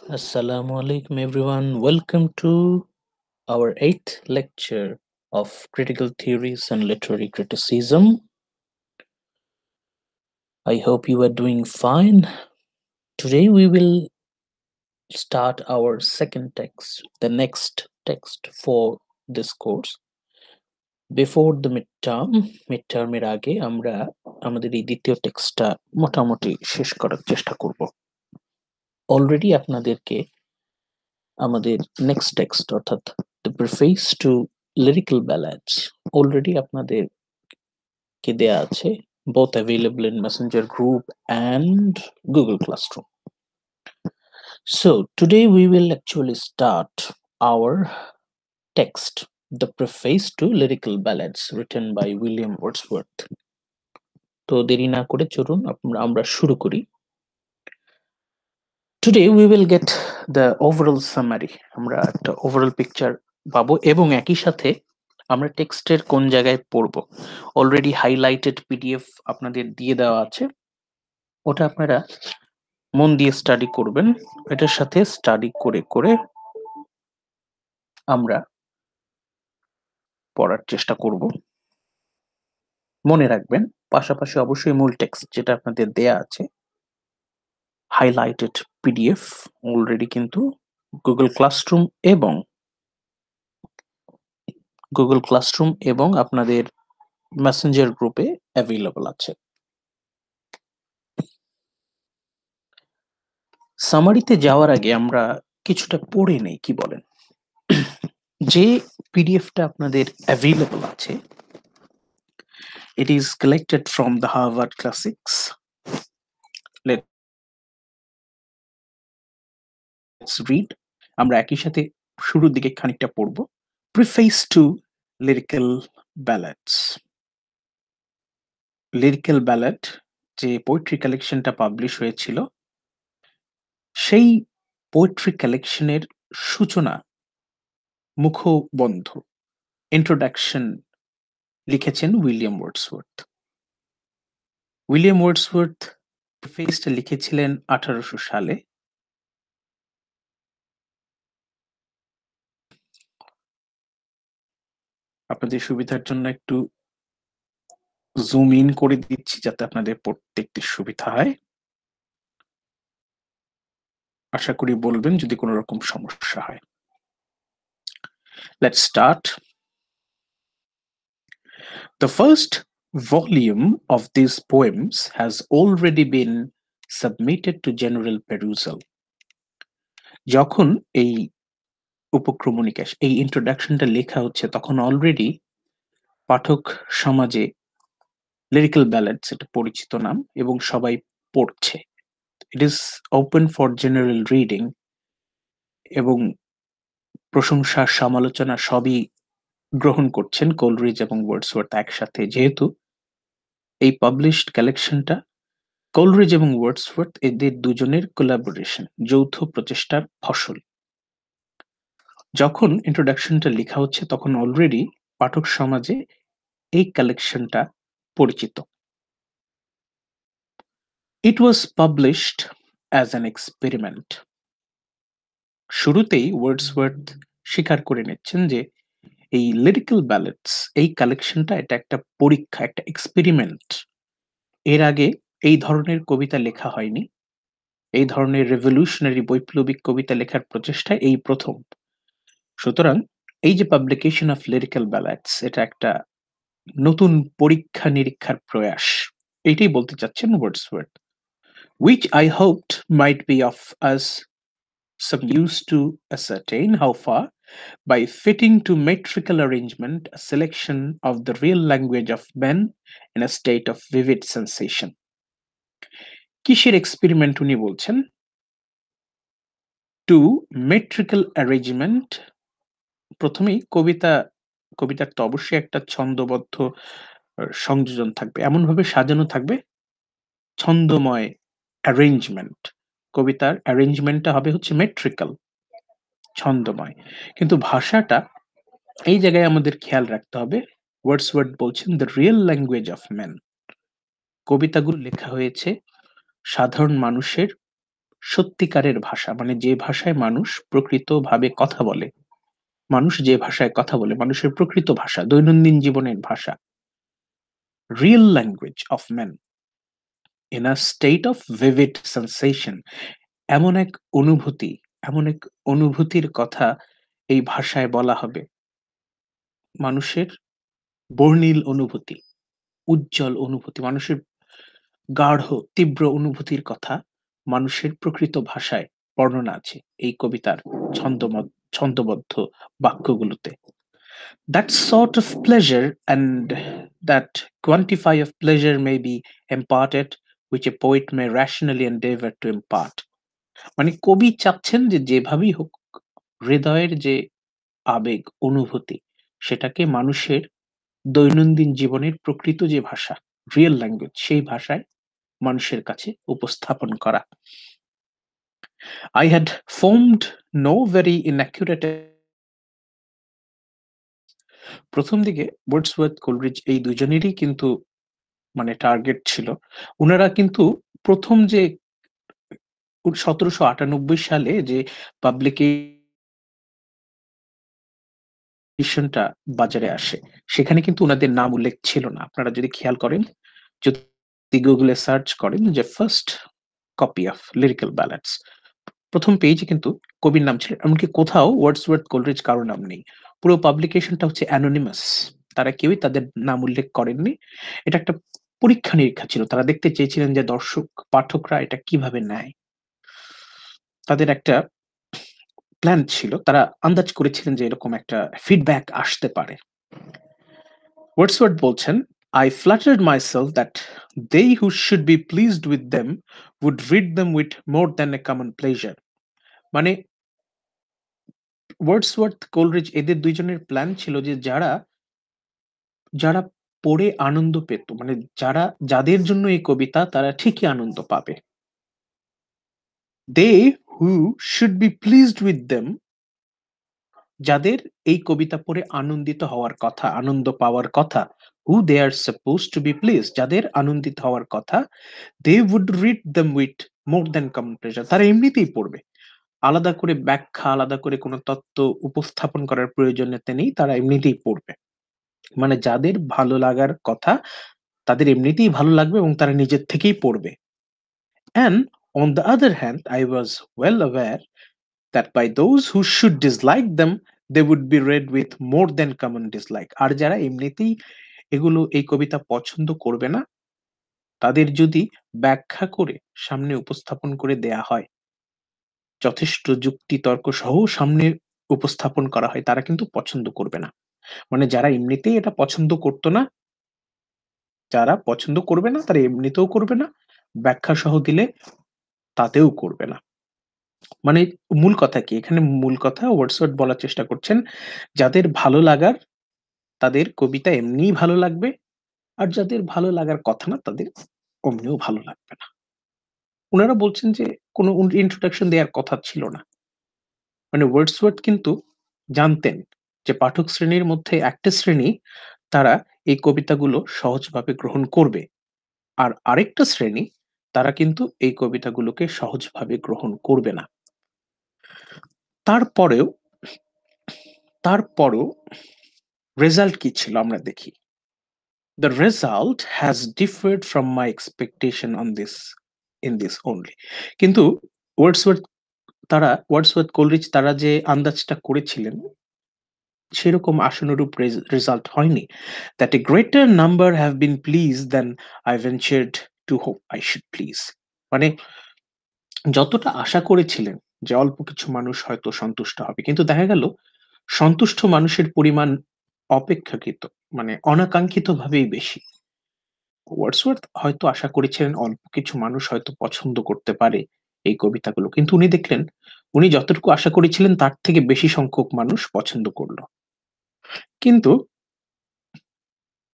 Assalamu alaikum everyone. Welcome to our eighth lecture of critical theories and literary criticism. I hope you are doing fine. Today we will start our second text, the next text for this course. Before the midterm এর আগে আমরা আমাদের এই দ্বিতীয় টেক্সটটা মোটামুটি শেষ করার চেষ্টা করব। অলরেডি আপনাদেরকে আমাদের নেক্সট টেক্সট অর্থাৎ the preface to Lyrical Ballads already আপনাদেরকে দেয়া আছে, both available in Messenger group and Google Classroom. So today we will actually start our text, the preface to lyrical ballads written by William Wordsworth. তো দেরি না করে চলুন আমরা শুরু করি। Today we will get the overall summary. আমরা একটা overall picture পাবো এবং একই সাথে আমরা টেক্সটের কোন জায়গায় পড়বো অলরেডি হাইলাইটেড পিডিএফ আপনাদের দিয়ে দেওয়া আছে, ওটা আপনারা মন দিয়ে স্টাডি করবেন। এটার সাথে স্টাডি করে করে আমরা পড়ার চেষ্টা করব। মনে রাখবেন পাশাপাশি অবশ্যই মূল টেক্সট যেটা আপনাদের দেয়া আছে হাইলাইটেড পিডিএফ অলরেডি কিন্তু গুগল ক্লাসরুম এবং আপনাদের মেসেঞ্জার গ্রুপে অ্যাভেলেবল আছে। সামারিতে যাওয়ার আগে আমরা কিছুটা পড়ে নেই, কি বলেন? যে পিডিএফটা আপনাদের অ্যাভেলেবল আছে, it is collected from the Harvard Classics. Let's read. আমরা একই সাথে শুরুর দিকে খানিকটা পড়ব। Preface to Lyrical Ballads. Lyrical ballad যে পোয়েট্রি কালেকশনটা পাবলিশ হয়েছিল, সেই পোয়েট্রি কালেকশনের সূচনা মুখবন্ধ ইন্ট্রোডাকশন লিখেছেন উইলিয়াম ওয়ার্ডসওয়ার্থ। উইলিয়াম ওয়ার্ডসওয়ার্থ প্রিফেসটা লিখেছিলেন 1800 সালে। আপনাদের সুবিধার জন্য একটু জুম ইন করে দিচ্ছি যাতে আপনাদের পড়তে একটু সুবিধা হয়। আশা করি বলবেন যদি কোনো রকম সমস্যা হয়। Let's start. The first volume of these poems has already been submitted to general perusal. যখন এই উপক্রমণিকা, এই ইন্ট্রোডাকশনটা লেখা হচ্ছে, তখন অলরেডি পাঠক সমাজে লিরিক্যাল ব্যালাডস এটা পরিচিত নাম এবং সবাই পড়ছে। It is open for general reading এবং প্রশংসা সমালোচনা সবই গ্রহণ করছেন কোলরিজ এবং ওয়ার্ডসওয়ার্থ একসাথে, যেহেতু এই পাবলিশড কালেকশনটা কোলরিজ এবং ওয়ার্ডসওয়ার্থ এদের দুজনের কোলাবোরেশন, যৌথ প্রচেষ্টার ফসল। যখন ইন্ট্রোডাকশনটা লেখা হচ্ছে তখন অলরেডি পাঠক সমাজে এই কালেকশনটা পরিচিত। It was published as an experiment. শুরুতেই ওয়ার্ডসওয়ার্থ স্বীকার করে নিচ্ছেন যে এই লিরিক্যাল ব্যালাডস, এই কালেকশনটা এটা একটা পরীক্ষা, একটা এক্সপেরিমেন্ট। এর আগে এই ধরনের কবিতা লেখা হয়নি, এই ধরনের রেভলিউশনারি বৈপ্লবিক কবিতা লেখার প্রচেষ্টা এই প্রথম। সুতরাং এই যে পাবলিকেশন অফ লিরিক্যাল ব্যালাডস, এটা একটা নতুন পরীক্ষা নিরীক্ষার প্রয়াস, এইটাই বলতে চাচ্ছেন Wordsworth. Which I hoped might be of us some use to ascertain how far, by fitting to metrical arrangement a selection of the real language of men in a state of vivid sensation. কিসের experiment উনি বলছেন? To metrical arrangement. প্রথমেই কবিতার তো অবশ্যই একটা ছন্দবদ্ধ সংযোজন থাকবে, এমনভাবে সাজানো থাকবে ছন্দময় অ্যারেঞ্জমেন্ট। কবিতার অ্যারেঞ্জমেন্টটা হবে হচ্ছে মেট্রিক্যাল, ছন্দময়, কিন্তু ভাষাটা এই জায়গায় আমাদের খেয়াল রাখতে হবে। ওয়ার্ডসওয়ার্থ বলছেন the real language of man. কবিতাগুলো লেখা হয়েছে সাধারণ মানুষের সত্যিকারের ভাষা, মানে যে ভাষায় মানুষ প্রকৃতভাবে কথা বলে। মানুষ যে ভাষায় কথা বলে, মানুষের প্রকৃত ভাষা, দৈনন্দিন জীবনের ভাষা। Real language of man in a state of vivid sensation, এমন এক অনুভূতি, এমন এক অনুভূতির কথা এই ভাষায় বলা হবে। মানুষের বর্ণিল অনুভূতি, উজ্জ্বল অনুভূতি, মানুষের গাঢ় তীব্র অনুভূতির কথা মানুষের প্রকৃত ভাষায় বর্ণনা আছে এই কবিতার ছন্দবদ্ধ বাক্যগুলোতে। That sort of pleasure and that quantify of pleasure may be imparted, which a poet may rationally endeavor to impart. মানে কবি চাচ্ছেন যে যেভাবেই হোক হৃদয়ের যে আবেগ অনুভূতি সেটাকে মানুষের দৈনন্দিন জীবনের প্রকৃত যে ভাষা, রিয়েল ল্যাঙ্গুয়েজ, সেই ভাষায় মানুষের কাছে উপস্থাপন করা। I had formed no very inaccurate, প্রথম দিকে ওয়ার্ডসওয়ার্থ, কোলরিজ এই দুজনেরই কিন্তু মানে টার্গেট ছিল। উনারা কিন্তু প্রথম যে 1798 সালে যে পাবলিকেশনটা বাজারে আসে, সেখানে কিন্তু উনাদের নাম উল্লেখ ছিল না। আপনারা যদি খেয়াল করেন, যদি গুগলে সার্চ করেন যে ফার্স্ট কপি অফ লিরিক্যাল ব্যালাডস, প্রথম পেজে কিন্তু কবির নাম ছিল। এমনকি কোথাও ওয়ার্ডসওয়ার্থ, কোলরিজ কারো নাম নেই। পুরো পাবলিকেশনটা হচ্ছে অ্যানোনিমাস। তারা কেউই তাদের নাম উল্লেখ করেননি। এটা একটা পরীক্ষা-নিরীক্ষা ছিল। তারা দেখতে চেয়েছিলেন যে দর্শক, পাঠকরা এটা কিভাবে নেয়। তাদের একটা প্ল্যান ছিল। তারা আন্দাজ করেছিলেন যে এরকম একটা ফিডব্যাক আসতে পারে। ওয়ার্ডসওয়ার্থ বলছেন, "I flattered myself that they who should be pleased with them would read them with more than a common pleasure." মানে ওয়ার্ডসওয়ার্থ, কোলরিজ এদের ২ জনের প্ল্যান ছিল যে যারা, যারা পড়ে আনন্দ পেত, মানে যাদের জন্য এই কবিতা তারা ঠিকই আনন্দ পাবে। They who should be pleased with them, যাদের এই কবিতা পড়ে আনন্দিত হওয়ার কথা, আনন্দ পাওয়ার কথা, who they are supposed to be pleased, যাদের আনন্দিত হওয়ার কথা, they would read them with more than common pleasure, তারা এমনিতেই পড়বে। আলাদা করে ব্যাখ্যা, আলাদা করে কোনো তত্ত্ব উপস্থাপন করার প্রয়োজনীয়তা নেই, তারা এমনিতেই পড়বে। মানে যাদের ভালো লাগার কথা, তাদের এমনিতেই ভালো লাগবে এবং তারা নিজের থেকেই পড়বে। And on the other hand, I was well aware that by those who should dislike them, they would be read with more than common dislike. আর যারা এমনিতেই এই কবিতা পছন্দ করবে না, তাদের যদি ব্যাখ্যা করে সামনে উপস্থাপন করে দেয়া হয়, যথেষ্ট যুক্তি তর্ক সহ সামনে উপস্থাপন করা হয়, তারা কিন্তু পছন্দ করবে না। মানে যারা এমনিতেই এটা পছন্দ করত না, যারা পছন্দ করবে না, তারা এমনিতেও করবে না, ব্যাখ্যা সহ দিলে তাতেও করবে না। মানে মূল কথা কি? এখানে মূল কথা ওয়ার্ডসওয়ার্থ বলার চেষ্টা করছেন, যাদের ভালো লাগার, তাদের কবিতা এমনিই ভালো লাগবে। আর যাদের ভালো লাগার কথা না, তাদের অমনিও ভালো লাগবে না। উনারা বলছেন যে কোনো ইন্ট্রোডাকশন দেয়ার কথা ছিল না। মানে ওয়ার্ডসওয়ার্থ কিন্তু জানতেন যে পাঠক শ্রেণীর মধ্যে একটা শ্রেণী তারা এই কবিতাগুলো সহজভাবে গ্রহণ করবে। আর আরেকটা শ্রেণী তারা কিন্তু এই কবিতাগুলোকে সহজভাবে গ্রহণ করবে না। তারপরেও তারপরও রেজাল্ট কি ছিল আমরা দেখি। The result has differed from my expectation on this in this only. কিন্তু ওয়ার্ডসওয়ার্থ কোলরিজ তারা যে আন্দাজটা করেছিলেন সেরকম আশানুরূপ রেজাল্ট হয়নি। That a greater number have been pleased than I ventured to hope I should please. মানে যতটা আশা করেছিলেন যে অল্প কিছু মানুষ হয়তো সন্তুষ্ট হবে। কিন্তু দেখা গেল সন্তুষ্ট মানুষের পরিমাণ অপেক্ষাকৃত, মানে অনাকাঙ্ক্ষিতভাবেই বেশি। ওয়ার্ডসওয়ার্থ হয়তো আশা করেছিলেন অল্প কিছু মানুষ হয়তো পছন্দ করতে পারে এই কবিতাগুলো। কিন্তু উনি দেখলেন, উনি যতটুকু আশা করেছিলেন তার থেকে বেশি সংখ্যক মানুষ পছন্দ করল। কিন্তু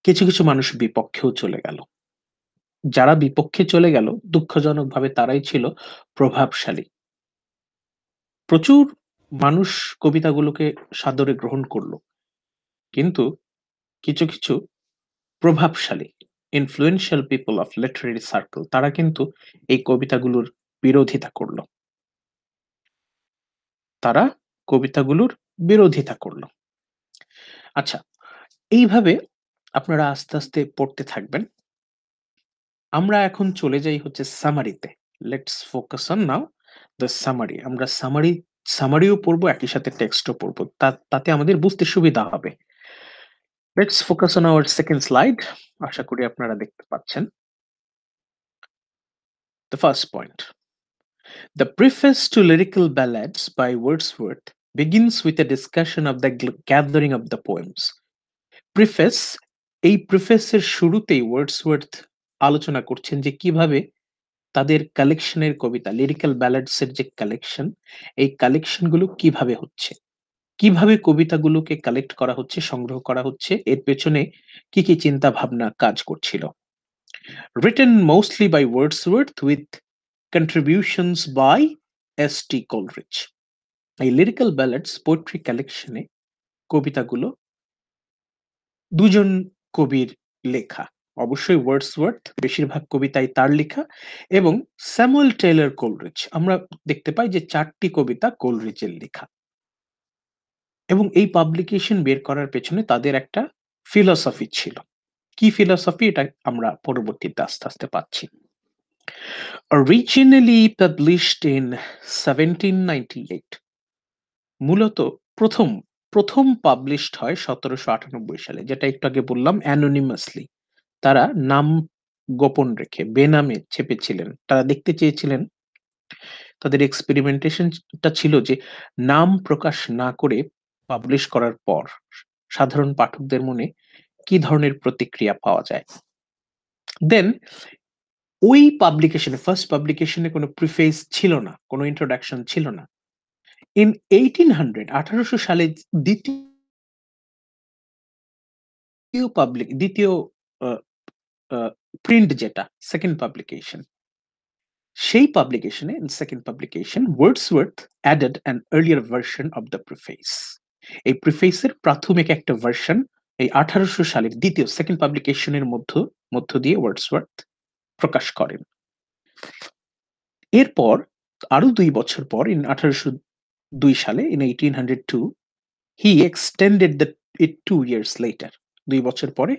কিছু মানুষ বিপক্ষেও চলে গেল। যারা বিপক্ষে চলে গেল দুঃখজনকভাবে তারাই ছিল প্রভাবশালী। প্রচুর মানুষ কবিতাগুলোকে সাদরে গ্রহণ করল। কিন্তু কিছু প্রভাবশালী influential people of literary circle তারা কিন্তু এই কবিতাগুলোর বিরোধিতা করল। তারা কবিতাগুলোর বিরোধিতা করল। আচ্ছা, এইভাবে আপনারা আস্তে আস্তে পড়তে থাকবেন। আমরা এখন চলে যাই হচ্ছে সামারিতে। Let's focus on now the summary. আমরা সামারিও পড়বো, একই সাথে টেক্সটও পড়বো। তাতে আমাদের বুঝতে সুবিধা হবে। Let's focus on our second slide. আশা করি আপনারা দেখতে পাচ্ছেন। The first point: The preface to Lyrical Ballads by Wordsworth begins with a discussion of the gathering of the poems. Preface, এই প্রিফেসের শুরুতেই ওয়ার্ডসওয়ার্থ আলোচনা করছেন যে কিভাবে তাদের কালেকশনের কবিতা, লিরিক্যাল ব্যালাডস এর যে কালেকশন, এই কালেকশন গুলো কিভাবে হচ্ছে, কিভাবে কবিতাগুলোকে কালেক্ট করা হচ্ছে, সংগ্রহ করা হচ্ছে, এর পেছনে কি কি চিন্তা ভাবনা কাজ করছিল। Written mostly by Wordsworth with contributions by S.T. Coleridge. এই লিরিক্যাল ব্যালাডস পোয়েট্রি কালেকশনে কবিতাগুলো দুজন কবির লেখা। অবশ্যই ওয়ার্ডসওয়ার্থ, বেশিরভাগ কবিতাই তার লেখা, এবং স্যামুয়েল টেইলর কোলরিজ। আমরা দেখতে পাই যে 4টি কবিতা কোলরিজের লেখা। এবং এই পাবলিকেশন বের করার পেছনে তাদের একটা ফিলসফি ছিল। কি ফিলসফি, এটা আমরা পরবর্তীতে আস্তে আস্তে পাচ্ছি। Originally published in 1798, মূলত প্রথম প্রথম পাবলিশড হয় 1798 সালে, যেটা একটু আগে বললাম অ্যানোনিমাসলি। তারা নাম গোপন রেখে বেনামে ছেপেছিলেন। তারা দেখতে চেয়েছিলেন, তাদের এক্সপেরিমেন্টেশনটা ছিল যে নাম প্রকাশ না করে পাবলিশ করার পর সাধারণ পাঠকদের মনে কি ধরনের প্রতিক্রিয়া পাওয়া যায়। দেন ওই পাবলিকেশনে, ফার্স্ট পাবলিকেশনে কোনো প্রিফেস ছিল না, কোনো ইন্ট্রোডাকশন ছিল না। ইন 1800 সালে দ্বিতীয় প্রিন্ট যেটা সেকেন্ড পাবলিকেশন, সেই পাবলিকেশনে, in second publication, Wordsworth added an earlier version of the preface. এই প্রিফেসের প্রাথমিক একটা ভার্সন এই 1800 সালের দ্বিতীয় সেকেন্ড পাবলিকেশনের মধ্য দিয়ে ওয়ার্ডসওয়ার্থ প্রকাশ করেন। এরপর আরো 2 বছর পর, ইন 1802 সালে, in 1802, he extended it 2 years later. 2 বছর পরে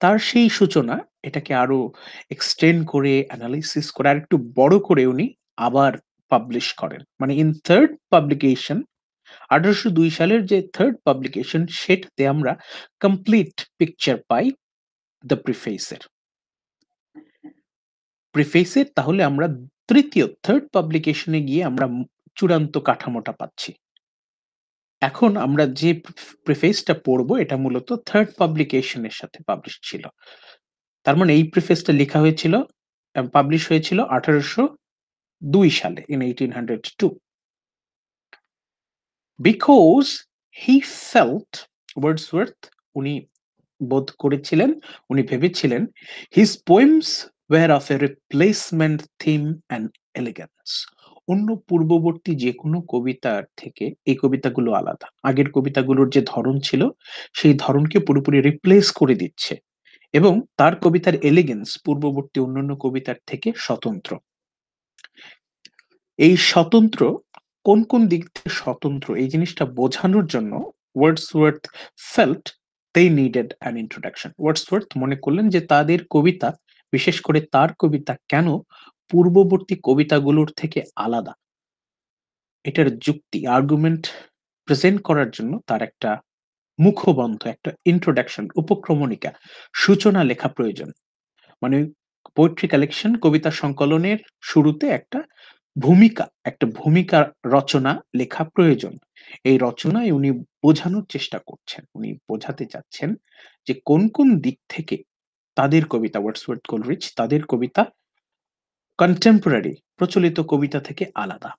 তার সেই সূচনা, এটাকে আরো এক্সটেন্ড করে, অ্যানালিসিস করে, আর একটু বড় করে উনি আবার পাবলিশ করেন। মানে ইন থার্ড পাবলিকেশন, 1802 সালের যে থার্ড পাবলিকেশন, সেটাতে আমরা কমপ্লিট পিকচার পাই দ্য প্রিফেসের। প্রিফেসের তাহলে আমরা থার্ড পাবলিকেশনে গিয়ে আমরা চূড়ান্ত কাঠামোটা পাচ্ছি। এখন আমরা যে প্রিফেসটা পড়বো, এটা মূলত থার্ড পাবলিকেশনের সাথে পাবলিশ ছিল। তার মানে এই প্রিফেসটা লেখা হয়েছিল, পাবলিশ হয়েছিল 1802 সালে, in 1802। Because he felt, Wordsworth উনি বোধ করেছিলেন, উনি ভেবেছিলেন, his poems were of a replacement theme and elegance. অন্য পূর্ববর্তী যে কোনো কবিতার থেকে এই কবিতাগুলো আলাদা। আগের কবিতাগুলোর যে ধরন ছিল, সেই ধরনকে পুরোপুরি রিপ্লেস করে দিচ্ছে, এবং তার কবিতার এলিগেন্স পূর্ববর্তী অন্যান্য কবিতার থেকে স্বতন্ত্র। এই স্বতন্ত্র কোন কোন দিক থেকে স্বতন্ত্র, এই জিনিসটা বোঝানোর জন্য Wordsworth felt they needed an introduction. Wordsworth মনে করলেন যে তাদের কবিতা, বিশেষ করে তার কবিতা, কেন পূর্ববর্তী কবিতাগুলোর থেকে আলাদা, এটার যুক্তি, আর্গুমেন্ট প্রেজেন্ট করার জন্য তার একটা মুখবন্ধ, একটা ইন্ট্রোডাকশন, উপক্রমণিকা, সূচনা লেখা প্রয়োজন। মানে পোয়েট্রি কালেকশন, কবিতা সংকলনের শুরুতে একটা ভূমিকা রচনা লেখা প্রয়োজন। এই রচনায় উনি বোঝানোর চেষ্টা করছেন, উনি বোঝাতে চাচ্ছেন যে কোন কোন দিক থেকে তাদের কবিতা, ওয়ার্ডসওয়ার্থ, কোলরিজ, তাদের কবিতা কন্টেম্পোরারি প্রচলিত কবিতা থেকে আলাদা।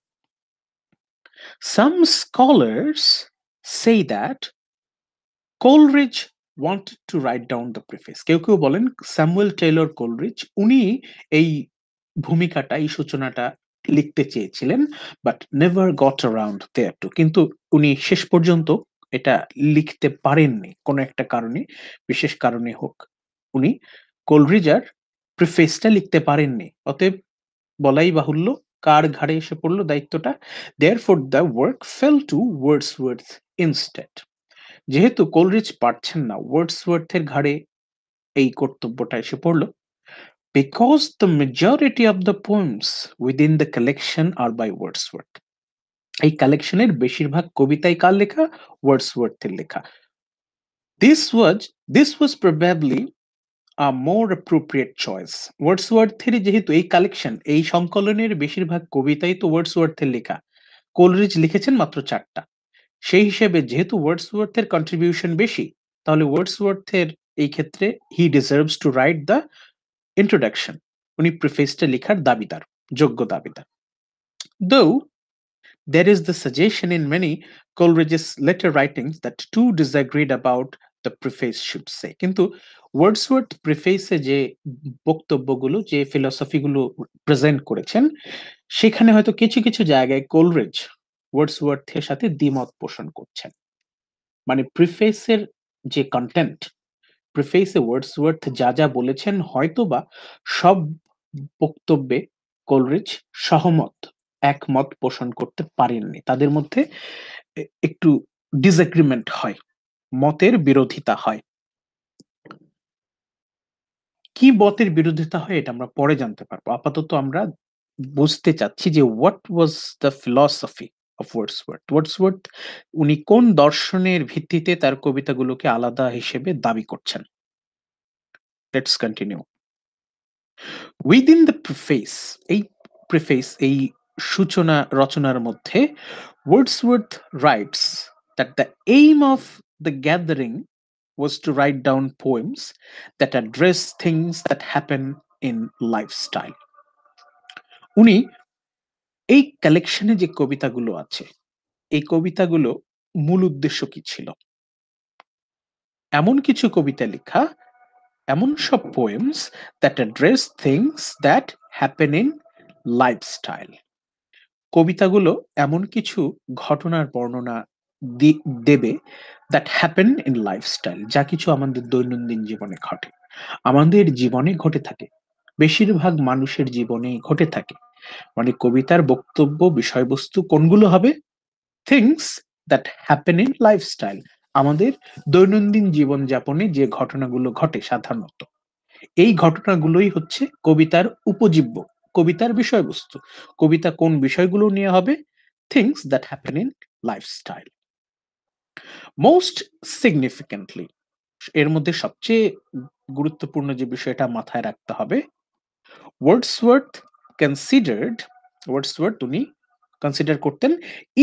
Some scholars say that Coleridge wanted to write down the preface. কেউ কেউ বলেন স্যামুয়েল টেইলর কোলরিজ উনি এই ভূমিকাটা, এই সূচনাটা লিখতে চেয়েছিলেন, but never got around there to. কিন্তু উনি শেষ পর্যন্ত এটা লিখতে পারেননি, কোনো একটা কারণে, বিশেষ কারণে হোক, উনি কোলরিজ আর প্রিফেসটা লিখতে পারেননি। অতএব বলাই বাহুল্য, কার ঘাড়ে এসে পড়ল দায়িত্বটা? Therefore the work fell to Wordsworth instead. যেহেতু কোলরিজ পারছেন না, ওয়ার্ডসওয়ার্থের ঘাড়ে এই কর্তব্যটা এসে পড়ল। Because the majority of the poems within the collection are by Wordsworth. এই কালেকশনের বেশিরভাগ কবিতাই কার লেখা? ওয়ার্ডসওয়ার্থের লেখা। This was probably a more appropriate choice. ওয়ার্ডসওয়ার্থের যেহেতু এই কালেকশন, এই সংকলনের বেশিরভাগ কবিতাই তো ওয়ার্ডসওয়ার্থের লেখা, কোলরিজ লিখেছেন মাত্র 4টা। সেই হিসেবে যেহেতু ওয়ার্ডসওয়ার্থের কন্ট্রিবিউশন বেশি, তাহলে ওয়ার্ডসওয়ার্থের এই ক্ষেত্রে he deserves to write the introduction. উনি প্রিফেসটা লেখার দাবিদার, যোগ্য দাবিদার। Though there is the suggestion in many Coleridge's later writings that two disagreed about the preface should say. কিন্তু ওয়ার্ডসওয়ার্থ প্রিফেসে যে বক্তব্যগুলো, যে ফিলসফিগুলো প্রেজেন্ট করেছেন, সেখানে হয়তো কিছু কিছু জায়গায় কোলরিজ ওয়ার্ডসওয়ার্থের সাথে দ্বিমত পোষণ করছেন। মানে প্রিফেসের যে কন্টেন্ট, প্রিফেসে ওয়ার্ডসওয়ার্থ যা যা বলেছেন, হয়তোবা সব বক্তব্যে কোলরিজ সহমত, একমত পোষণ করতে পারেননি। তাদের মধ্যে একটু ডিসএগ্রিমেন্ট হয়, মতের বিরোধিতা হয়। কি মতের বিরোধিতা হয় এটা আমরা পরে জানতে পারবো। আপাতত আমরা বুঝতে চাচ্ছি যে what was the philosophy of Wordsworth. Wordsworth উনি কোন দর্শনের ভিত্তিতে তার কবিতাগুলোকে আলাদা হিসেবে দাবি করছেন। Let's continue. Within the preface এই সূচনা রচনার মধ্যে Wordsworth rights that the aim of the gathering was to write down poems that address things that happen in lifestyle. উনি এই কালেকশনে যে কবিতাগুলো আছে, এই কবিতাগুলো মূল উদ্দেশ্য কি ছিল? এমন কিছু কবিতা লেখা, এমন সব poems that address things that happen in lifestyle. কবিতাগুলো এমন কিছু ঘটনার বর্ণনা দেবে দ্যাট হ্যাপেন ইন লাইফস্টাইল, যা কিছু আমাদের দৈনন্দিন জীবনে ঘটে, আমাদের জীবনে ঘটে থাকে, বেশিরভাগ মানুষের জীবনে ঘটে থাকে। মানে কবিতার বক্তব্য, বিষয়বস্তু কোনগুলো হবে? Things that happen in lifestyle, আমাদের দৈনন্দিন জীবনযাপনে যে ঘটনাগুলো ঘটে সাধারণত, এই ঘটনাগুলোই হচ্ছে কবিতার উপজীব্য, কবিতার বিষয়বস্তু। কবিতা কোন বিষয়গুলো নিয়ে হবে? Things that happen in lifestyle. Most significantly, এর মধ্যে সবচেয়ে গুরুত্বপূর্ণ যে বিষয়টা মাথায় রাখতে হবে, ওয়ার্ডসওয়ার্থ উনি কনসিডার করতেন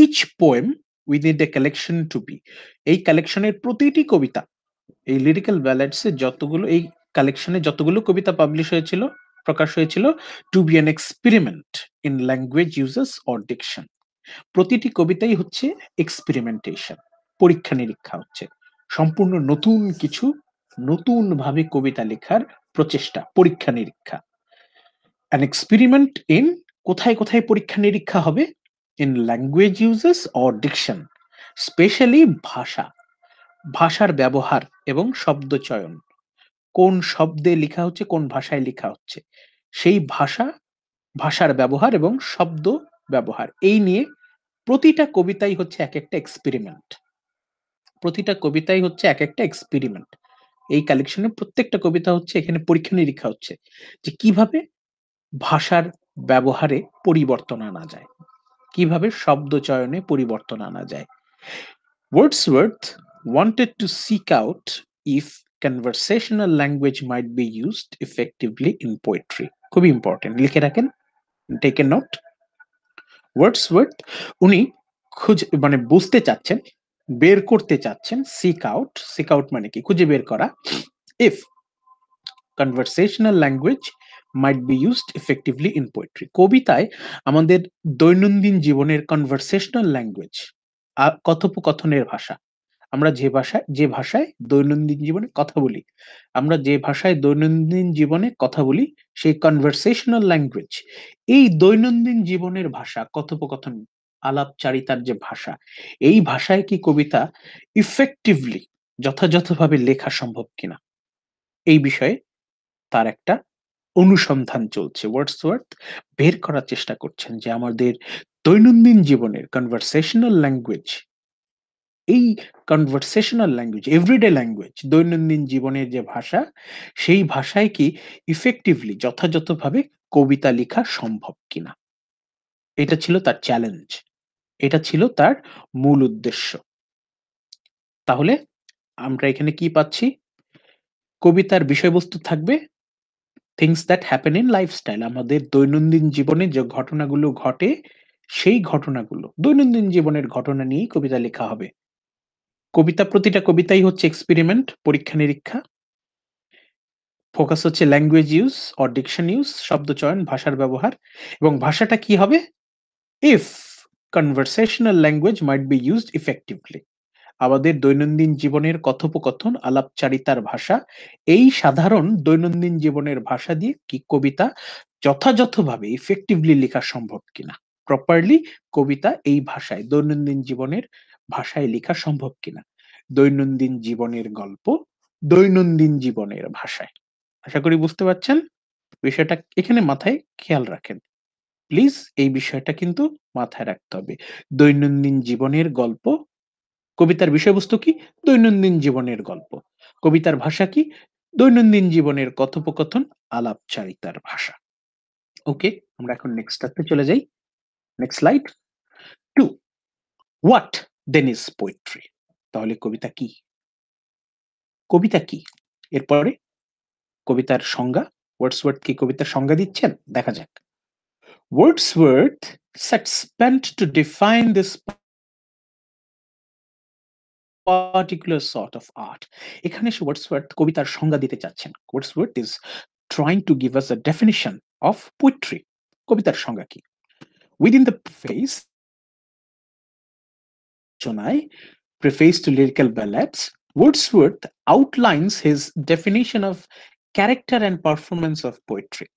each poem within the collection to be, এই কালেকশনের প্রতিটি কবিতা, এই লিরিক্যাল ব্যালাডসে যতগুলো, এই কালেকশনে যতগুলো কবিতা পাবলিশ হয়েছিল, প্রকাশ হয়েছিল, to be an experiment in language uses or diction. প্রতিটি কবিতাই হচ্ছে এক্সপেরিমেন্টেশন, পরীক্ষা নিরীক্ষা হচ্ছে, সম্পূর্ণ নতুন কিছু, নতুন ভাবে কবিতা লেখার প্রচেষ্টা, পরীক্ষা নিরীক্ষা। অ্যান এক্সপেরিমেন্ট ইন, কোথায় কোথায় পরীক্ষা নিরীক্ষা হবে? In language uses or diction, specially ভাষা, ভাষার ব্যবহার এবং শব্দ চয়ন, কোন শব্দে লেখা হচ্ছে, কোন ভাষায় লেখা হচ্ছে, সেই ভাষার ব্যবহার এবং শব্দ ব্যবহার, এই নিয়ে প্রতিটা কবিতাই হচ্ছে এক একটা এক্সপেরিমেন্ট। প্রতিটা কবিতাই হচ্ছে এক একটা এক্সপেরিমেন্ট। এই কালেকশনে প্রত্যেকটা কবিতা হচ্ছে এখানে পরীক্ষা নিরীক্ষা হচ্ছে যে কিভাবে ভাষার ব্যবহারে পরিবর্তন আনা যায়, কিভাবে শব্দ চয়নে পরিবর্তন আনা যায়। Wordsworth wanted to seek out if conversational language might be used effectively in poetry. খুবই ইম্পর্টেন্ট, লিখে রাখেন, টেক এ নোট। ওয়ার্ডসওয়ার্থ উনি মানে বুঝতে চাচ্ছেন, বের করতে চাচ্ছেন, সিক আউট মানে কি? খুঁজে বের করা। If conversational language might be used effectively in poetry, কবিতায় আমাদের দৈনন্দিন জীবনের কনভারসেশনাল ল্যাঙ্গুয়েজ, কথোপকথনের ভাষা, আমরা যে ভাষায় দৈনন্দিন জীবনে কথা বলি, আমরা যে ভাষায় দৈনন্দিন জীবনে কথা বলি, সেই কনভারসেশনাল ল্যাঙ্গুয়েজ, এই দৈনন্দিন জীবনের ভাষা, কথোপকথন, আলাপচারিতার যে ভাষা, এই ভাষায় কি কবিতা ইফেক্টিভলি, যথাযথভাবে লেখা সম্ভব কিনা, এই বিষয়ে তার একটা অনুসন্ধান চলছে। ওয়ার্ডসওয়ার্থ বের করার চেষ্টা করছেন যে আমাদের দৈনন্দিন জীবনের কনভারসেশনাল ল্যাঙ্গুয়েজ, এই কনভারসেশনাল ল্যাঙ্গুয়েজ, এভরিডে ল্যাঙ্গুয়েজ, দৈনন্দিন জীবনের যে ভাষা, সেই ভাষায় কি ইফেক্টিভলি যথাযথভাবে কবিতা লিখা সম্ভব কিনা? এটা ছিল তার চ্যালেঞ্জ। এটা ছিল তার মূল উদ্দেশ্য। তাহলে আমরা এখানে কি পাচ্ছি? কবিতার বিষয়বস্তু থাকবে things that happen in lifestyle. আমাদের দৈনন্দিন জীবনে যে ঘটনাগুলো ঘটে, সেই ঘটনাগুলো, দৈনন্দিন জীবনের ঘটনা নিয়েই কবিতা লেখা হবে। প্রতিটা কবিতাই হচ্ছে এক্সপেরিমেন্ট, পরীক্ষা-নিরীক্ষা। ফোকাস হচ্ছে language use or diction use, শব্দচয়ন, ভাষার ব্যবহার। এবং ভাষাটা কি হবে? If conversational language might be used effectively. আমাদের দৈনন্দিন জীবনের কথোপকথন, আলাপচারিতার ভাষা, এই সাধারণ দৈনন্দিন জীবনের ভাষা দিয়ে কি কবিতা যথাযথভাবে ইফেক্টিভলি লেখা সম্ভব কিনা? প্রপারলি কবিতা এই ভাষায়, দৈনন্দিন জীবনের ভাষায় লেখা সম্ভব কিনা? দৈনন্দিন জীবনের গল্প, দৈনন্দিন জীবনের ভাষায়। আশা করি বুঝতে পারছেন। বিষয়টা এখানে মাথায় খেয়াল রাখেন। প্লিজ এই বিষয়টা কিন্তু মাথায় রাখতে হবে। দৈনন্দিন জীবনের গল্প, কবিতার বিষয়বস্তু কি? দৈনন্দিন জীবনের গল্প। কবিতার ভাষা কি? দৈনন্দিন জীবনের কথোপকথন, আলাপচারিতার ভাষা। ওকে, আমরা এখন নেক্সটটাতে চলে যাই। Next slide. 2. What then is poetry? তাহলে কবিতা কি? কবিতা কি? এরপরে কবিতার সংজ্ঞা। ওয়ার্ডসওয়ার্থ কি কবিতার সংজ্ঞা দিচ্ছেন? দেখা যাক। Wordsworth sets pen to define this particular sort of art. এখানে ওয়ার্ডসওয়ার্থ কবিতার সংজ্ঞা দিতে চাচ্ছেন। Wordsworth is trying to give us a definition of poetry. কবিতার সংজ্ঞা কি? Within the preface, preface to lyrical ballads, Wordsworth outlines his definition of character and performance of poetry.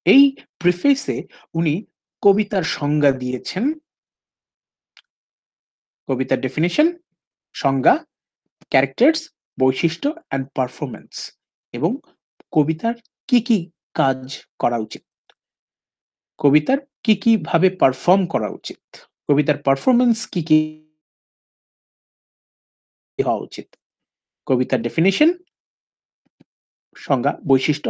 এই প্রিফেসে উনি কবিতার সংজ্ঞা দিয়েছেন। কবিতার ডেফিনিশন, সংজ্ঞা, ক্যারেক্টার্স, বৈশিষ্ট্য অ্যান্ড পারফরম্যান্স, এবং কবিতার কি কি কাজ করা উচিত, কবিতার কি কি ভাবে পারফর্ম করা উচিত, কবিতার পারফরম্যান্স কি কি হওয়া উচিত, কবিতার ডেফিনিশন, সংজ্ঞা, বৈশিষ্ট্য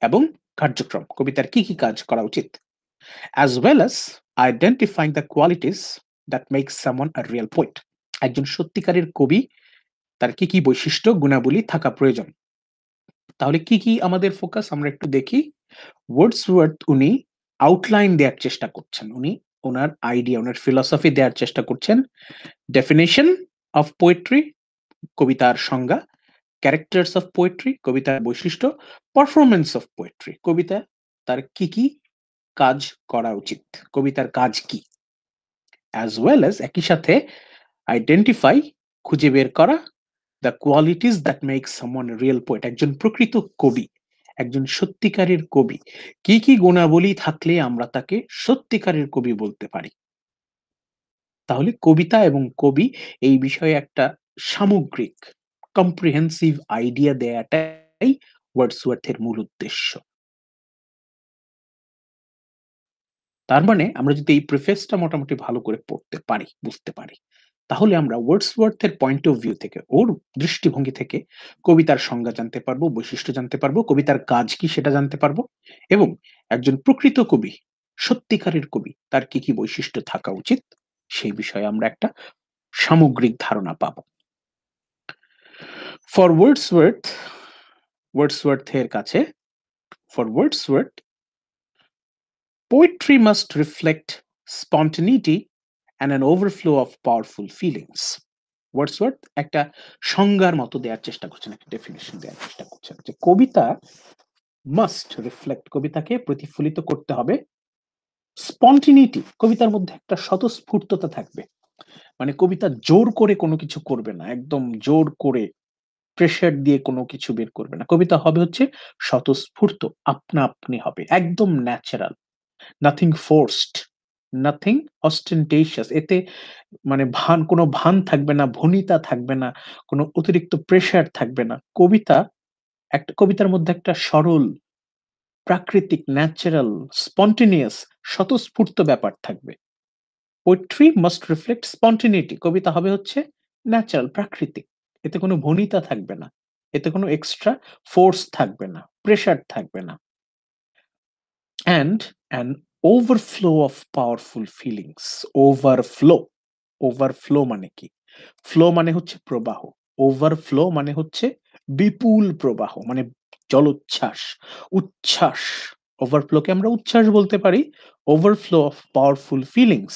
এবং কার্যক্রম, কবিতার কি কি কাজ করা উচিত, as well as identifying the qualities that make someone a real poet. একজন সত্যিকারের কবি তার কি কি বৈশিষ্ট্য, গুণাবলী থাকা প্রয়োজন। তাহলে কি কি আমাদের ফোকাস আমরা একটু দেখি। ওয়ার্ডসওয়ার্থ উনি আউটলাইন দেওয়ার চেষ্টা করছেন, উনি ওনার আইডিয়া, ওনার ফিলসফি দেওয়ার চেষ্টা করছেন। ডেফিনেশন অফ পোয়েট্রি, কবিতার সংজ্ঞা, ক্যারেক্টার্স অফ পোয়েট্রি, কবিতার বৈশিষ্ট্য, পারফরমেন্স অফ পোয়েট্রি, কবিতা তার কি কি কাজ করা উচিত, কবিতার কাজ কি, অ্যাজ ওয়েল অ্যাজ একই সাথে আইডেন্টিফাই, খুঁজে বের করা, the qualities that make someone A real poet, একজন প্রকৃত কবি, একজন সত্যিকারের কবি কি কি গুণাবলী থাকলে আমরা তাকে সত্যিকারের কবি বলতে পারি। তাহলে কবিতা এবং কবি এই বিষয়ে একটা সামগ্রিক কম্প্রিহেন্সিভ আইডিয়া দেয়াটাই ওয়ার্ডসওয়ার্থের মূল উদ্দেশ্য। তার মানে আমরা যদি এই প্রিফেসটা মোটামুটি ভালো করে পড়তে পারি, বুঝতে পারি, তাহলে আমরা ওয়ার্ডসওয়ার্থের পয়েন্ট অফ ভিউ থেকে, ওর দৃষ্টিভঙ্গি থেকে কবিতার সংজ্ঞা জানতে পারবো, বৈশিষ্ট্য জানতে পারবো, কবিতার কাজ কি সেটা জানতে পারবো, এবং একজন প্রকৃত কবি, সত্যিকারের কবি, তার কি কি বৈশিষ্ট্য থাকা উচিত সেই বিষয়ে আমরা একটা সামগ্রিক ধারণা পাবো। ফর ওয়ার্ডসওয়ার্থের কাছে, for Wordsworth, poetry must reflect spontaneity and an overflow of powerful feelings. Wordsworth একটা সংজ্ঞার মতো দেওয়ার চেষ্টা করছেন, একটা ডেফিনিশন দেওয়ার চেষ্টা করছেন যে কবিতা মাস্ট রিফ্লেক্ট, কবিতাকে প্রতিফলিত করতে হবে স্পন্টিনিটি, কবিতার মধ্যে একটা স্বতঃস্ফূর্ততা থাকবে। মানে কবিতা জোর করে কোনো কিছু করবে না, একদম জোর করে প্রেশার দিয়ে কোনো কিছু বের করবে না। কবিতা হবে হচ্ছে স্বতঃস্ফূর্ত, আপনা আপনি হবে, একদম ন্যাচারাল, নাথিং ফোর্সড, নাথিং অস্টেন্টেশিয়াস। এতে মানে কোনো ভান থাকবে না, ভনিতা থাকবে না, কোনো অতিরিক্ত প্রেশার থাকবে না। কবিতার মধ্যে একটা সরল প্রাকৃতিক, ন্যাচারাল, স্পন্টেনিয়াস, স্বতঃস্ফূর্ত ব্যাপার থাকবে। পোয়েট্রি মাস্ট রিফ্লেক্ট স্পন্টেনিটি, কবিতা হবে হচ্ছে ন্যাচারাল, প্রাকৃতিক। এতে কোনো ভনিতা থাকবে না, এতে কোনো এক্সট্রা ফোর্স থাকবে না, প্রেশার থাকবে না। And an overflow of powerful feelings. Overflow মানে কি? ফ্লো মানে হচ্ছে প্রবাহ, ওভারফ্লো মানে হচ্ছে বিপুল প্রবাহ, মানে জলোচ্ছ্বাস, উচ্ছ্বাস। ওভারফ্লোকে আমরা উচ্ছ্বাস বলতে পারি। ওভারফ্লো অফ পাওয়ারফুল ফিলিংস,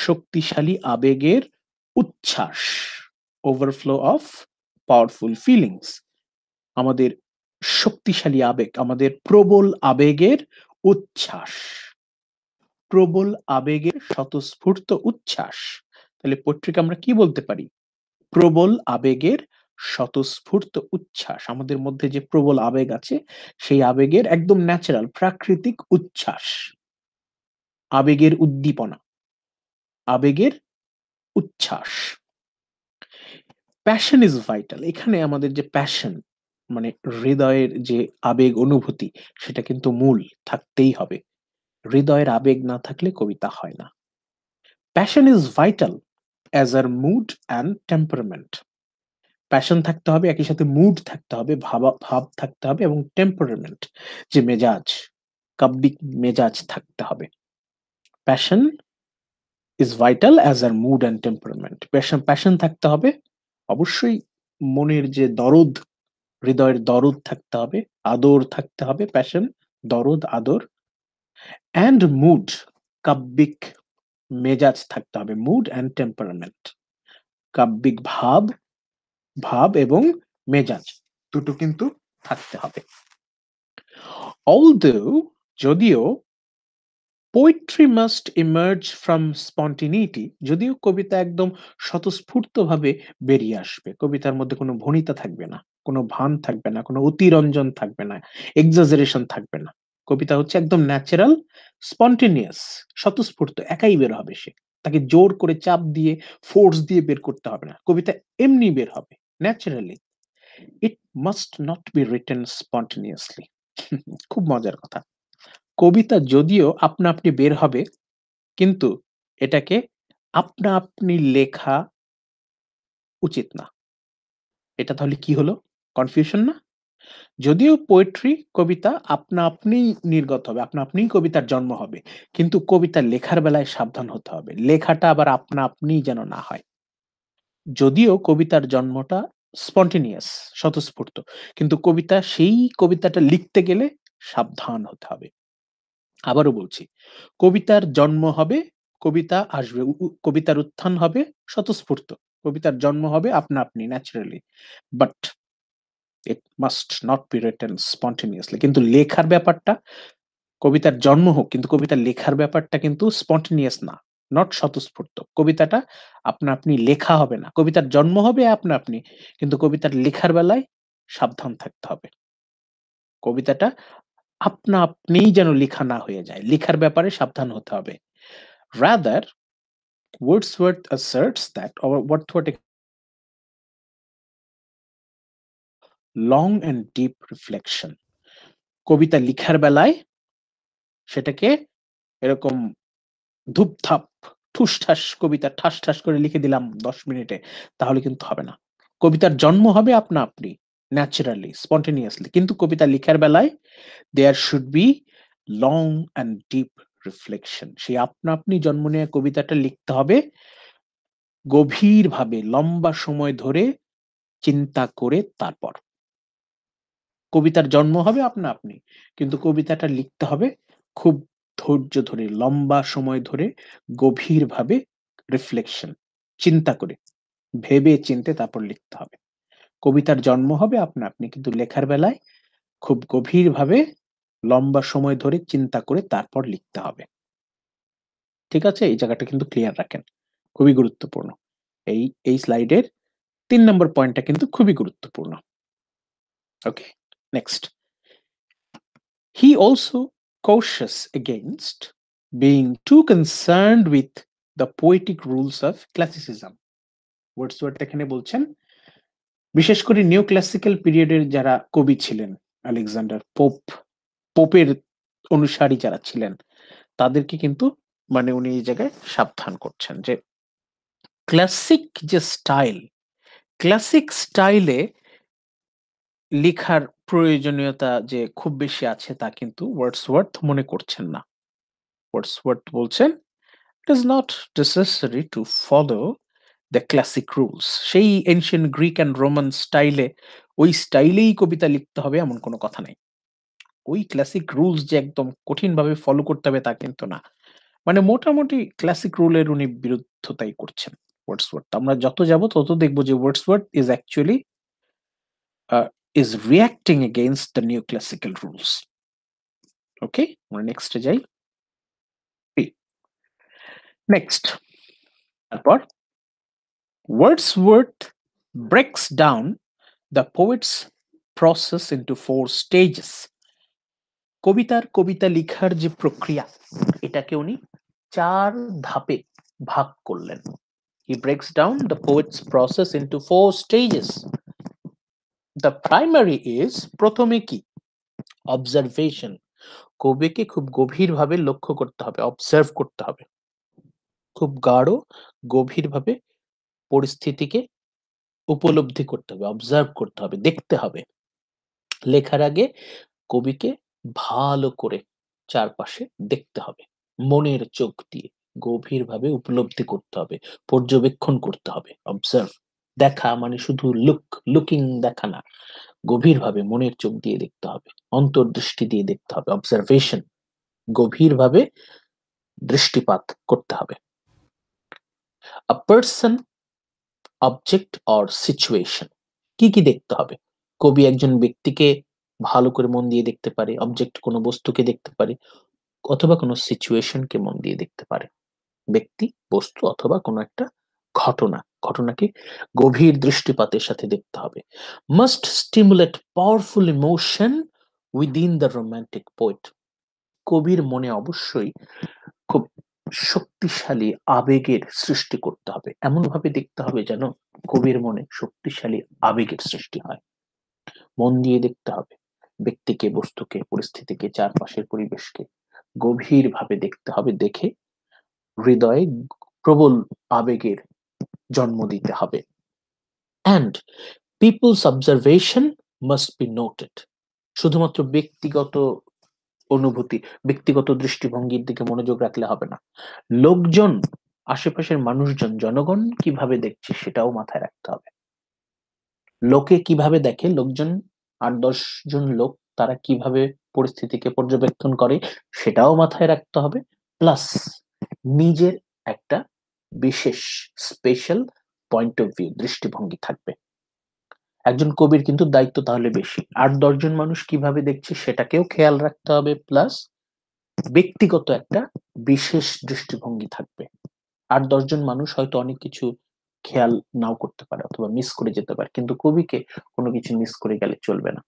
শক্তিশালী আবেগের উচ্ছ্বাস। ওভারফ্লো অফ পাওয়ারফুল ফিলিংস, আমাদের শক্তিশালী আবেগ, আমাদের প্রবল আবেগের উচ্ছ্বাস, প্রবল আবেগের স্বতঃস্ফূর্ত উচ্ছ্বাস। তাহলে পোয়েট্রিকে আমরা কি বলতে পারি? প্রবল আবেগের স্বতঃস্ফূর্ত উচ্ছ্বাস। আমাদের মধ্যে যে প্রবল আবেগ আছে, সেই আবেগের একদম ন্যাচারাল, প্রাকৃতিক উচ্ছ্বাস, আবেগের উদ্দীপনা, আবেগের উচ্ছ্বাস। Passion is vital. এখানে আমাদের যে প্যাশন, মানে হৃদয়ের যে আবেগ অনুভূতি, সেটা কিন্তু মূল, থাকতেই হবে। হৃদয়ের আবেগ না থাকলে কবিতা হয় না। Passion is vital as are mood and temperament. Passion থাকতে হবে, একই সাথে মুড থাকতে হবে, ভাব থাকতে হবে, এবং টেম্পারমেন্ট, যে মেজাজ, কাব্যিক মেজাজ থাকতে হবে। Passion is vital as are mood and temperament. Passion থাকতে হবে, অবশ্যই মনের যে দরদ, হৃদয়ের দরদ থাকতে হবে, আদর থাকতে হবে, প্যাশন, দরদ, আদর। অ্যান্ড মুড, কাব্যিক মেজাজ থাকতে হবে, মুড অ্যান্ড টেম্পারমেন্ট, কাব্যিক ভাব, ভাব এবং মেজাজ দুটো কিন্তু থাকতে হবে। অলদো, যদিও, পোয়েট্রি মাস্ট ইমার্জ ফ্রম স্পন্টিনিটি, যদিও কবিতা একদম স্বতঃস্ফূর্তভাবে বেরিয়ে আসবে, কবিতার মধ্যে কোনো ভনিতা থাকবে না, কোনো ভান থাকবে না, কোনো অতিরঞ্জন থাকবে না, এক্সাজারেশন থাকবে না। কবিতা হচ্ছে একদম ন্যাচারাল, স্পন্টেনিয়াস, স্বতঃস্ফূর্ত, একাই বের হবে সে, তাকে জোর করে চাপ দিয়ে, ফোর্স দিয়ে বের করতে হবে না, কবিতা এমনি বের হবে naturally. It must not be written spontaneously. খুব মজার কথা, কবিতা যদিও আপনা আপনি বের হবে, কিন্তু এটাকে আপনা আপনি লেখা উচিত না। এটা তাহলে কি হলো? কনফিউশন না? যদিও পোয়েট্রি, কবিতা আপনা আপনিই নির্গত হবে, আপনা আপনিই কবিতার জন্ম হবে, কিন্তু কবিতা লেখার বেলায় সাবধান হতে হবে, লেখাটা আবার আপনা আপনিই যেন না হয়। যদিও কবিতার জন্মটা স্পন্টেনিয়াস, স্বতঃস্ফূর্ত, কিন্তু সেই কবিতাটা লিখতে গেলে সাবধান হতে হবে। আবারও বলছি, কবিতার জন্ম হবে, কবিতা আসবে, কবিতার উত্থান হবে স্বতঃস্ফূর্ত, কবিতার জন্ম হবে আপনা আপনি, naturally, but it must not be written spontaneously. কিন্তু লেখার ব্যাপারটা, কবিতার জন্ম হোক, কিন্তু কবিতার লেখার ব্যাপারটা কিন্তু স্পন্টেনিয়াস না, নট স্বতঃস্ফূর্ত। কবিতাটা আপনা আপনি লেখা হবে না, কবিতার জন্ম হবে আপনা আপনি, কিন্তু কবিতার লেখার বেলায় সাবধান থাকতে হবে। কবিতাটা আপনা আপনিই যেন লেখা না হয়ে যায়, লেখার ব্যাপারে সাবধান হতে হবে। Rather, Wordsworth asserts that, or Wordsworth, long and deep reflection, কবিতা লিখার বেলায় সেটাকে এরকম ধুপধাপ, ঠুসঠাস, কবিতা ঠাস ঠাস করে লিখে দিলাম 10 মিনিটে, তাহলে কিন্তু হবে না। কবিতার জন্ম হবে আপনা আপনি, ন্যাচারালি, স্পন্টেনিয়াসলি, কিন্তু কবিতা লিখার বেলায় there should be long and deep reflection. সেই আপনা আপনি জন্ম নেওয়া কবিতাটা লিখতে হবে গভীরভাবে, লম্বা সময় ধরে চিন্তা করে। তারপর কবিতার জন্ম হবে আপনা আপনি, কিন্তু কবিতাটা লিখতে হবে খুব ধৈর্য ধরে, লম্বা সময় ধরে, গভীরভাবে, রিফ্লেকশন, চিন্তা করে, ভেবে চিন্তে তারপর লিখতে হবে। কবিতার জন্ম হবে আপনা আপনি, কিন্তু লেখার বেলায় খুব গভীরভাবে, লম্বা সময় ধরে চিন্তা করে তারপর লিখতে হবে। ঠিক আছে? এই জায়গাটা কিন্তু ক্লিয়ার রাখেন, খুবই গুরুত্বপূর্ণ। এই স্লাইডের 3 নম্বর পয়েন্টটা কিন্তু খুবই গুরুত্বপূর্ণ। ওকে, next. He also cautious against being too concerned with the poetic rules of classicism. Wordsworth এখানে বলছেন, বিশেষ করে নিও ক্লাসিক্যাল পিরিয়ডের যারা কবি ছিলেন, আলেকজান্ডার পোপ, পোপের অনুসারী যারা ছিলেন তাদেরকে কিন্তু মানে উনি এই জায়গায় সাবধান করছেন যে ক্লাসিক যে স্টাইল, ক্লাসিক স্টাইলে লেখার প্রয়োজনীয়তা যে খুব বেশি আছে তা কিন্তু ওয়ার্ডসওয়ার্থ মনে করছেন না। ওয়ার্ডসওয়ার্থ বলছেন, "It is not necessary to follow the classic rules." সেই এনশিয়েন্ট গ্রিক অ্যান্ড রোমান স্টাইলে ওই স্টাইলেই কবিতা লিখতে হবে এমন কোনো কথা নাই। ওই ক্লাসিক রুলস যে একদম কঠিনভাবে ফলো করতে হবে তা কিন্তু না। মানে মোটামুটি ক্লাসিক রুলের উনি বিরুদ্ধতাই করছেন ওয়ার্ডসওয়ার্থ। আমরা যত যাব তত দেখব যে Wordsworth is actually is reacting against the new classical rules. ওকে, আমরা নেক্সটে যাই। নেক্সট, তারপর Wordsworth breaks down the poet's process into 4 stages. কবিতা লিখার যে প্রক্রিয়া এটাকে উনি 4 ধাপে ভাগ করলেন। He breaks down the poet's process into 4 stages. The primary is, প্রথমে কি? Observation. কবিকে খুব গভীরভাবে লক্ষ্য করতে হবে, অবজার্ভ করতে হবে। খুব গাঢ় গভীরভাবে পরিস্থিতিকে উপলব্ধি করতে হবে, অবজার্ভ করতে হবে, দেখতে হবে। লেখার আগে কবিকে ভালো করে চারপাশে দেখতে হবে, মনের চোখ দিয়ে গভীরভাবে উপলব্ধি করতে হবে, পর্যবেক্ষণ করতে হবে। অবজার্ভ, দেখা মানে শুধু লুকিং দেখা না, গভীরভাবে মনের চোখ দিয়ে দেখতে হবে, অন্তর্দৃষ্টি দিয়ে দেখতে হবে। অবজারভেশন, গভীরভাবে দৃষ্টিপাত করতে হবে। আ পারসন, অবজেক্ট অর সিচুয়েশন, কি কি দেখতে হবে? কবি একজন ব্যক্তিকে ভালো করে মন দিয়ে দেখতে পারে, অবজেক্ট কোনো বস্তুকে দেখতে পারে, অথবা কোনো সিচুয়েশনকে মন দিয়ে দেখতে পারে। ব্যক্তি, বস্তু অথবা কোনো একটা ঘটনাকে গভীর দৃষ্টিপাতের সাথে দেখতে হবে। Must stimulate powerful emotion within the romantic poet. কবির মনে অবশ্যই খুব শক্তিশালী আবেগের সৃষ্টি করতে হবে, এমন ভাবে দেখতে হবে যেন কবির মনে শক্তিশালী আবেগের সৃষ্টি হয়। মন দিয়ে দেখতে হবে, ব্যক্তিকে, বস্তুকে, পরিস্থিতিকে, চারপাশের পরিবেশকে গভীরভাবে দেখতে হবে। দেখে হৃদয়ে প্রবল আবেগের জন্ম দিতে হবে। And people's observation must be noted. শুধুমাত্র ব্যক্তিগত অনুভূতি, ব্যক্তিগত দৃষ্টিভঙ্গির দিকে মনোযোগ রাখলে হবে না। লোকজন, আশেপাশের মানুষজন, জনগণ কিভাবে দেখছে সেটাও মাথায় রাখতে হবে। লোকে কিভাবে দেখে, লোকজন ৮-১০ জন লোক তারা কিভাবে পরিস্থিতিকে পর্যবেক্ষণ করে সেটাও মাথায় রাখতে হবে। প্লাস নিজের একটা বিশেষ স্পেশাল পয়েন্ট অফ ভিউ, দৃষ্টিভঙ্গি থাকবে। একজন কবির কিন্তু দায়িত্ব তাহলে বেশি। ৮-১০ জন মানুষ কিভাবে দেখছে সেটাকেও খেয়াল রাখতে হবে, প্লাস ব্যক্তিগত একটা বিশেষ দৃষ্টিভঙ্গি থাকবে। ৮-১০ জন মানুষ হয়তো অনেক কিছু খেয়াল নাও করতে পারে অথবা মিস করে যেতে পারে, কিন্তু কবিকে কোনো কিছু মিস করে গেলে চলবে না।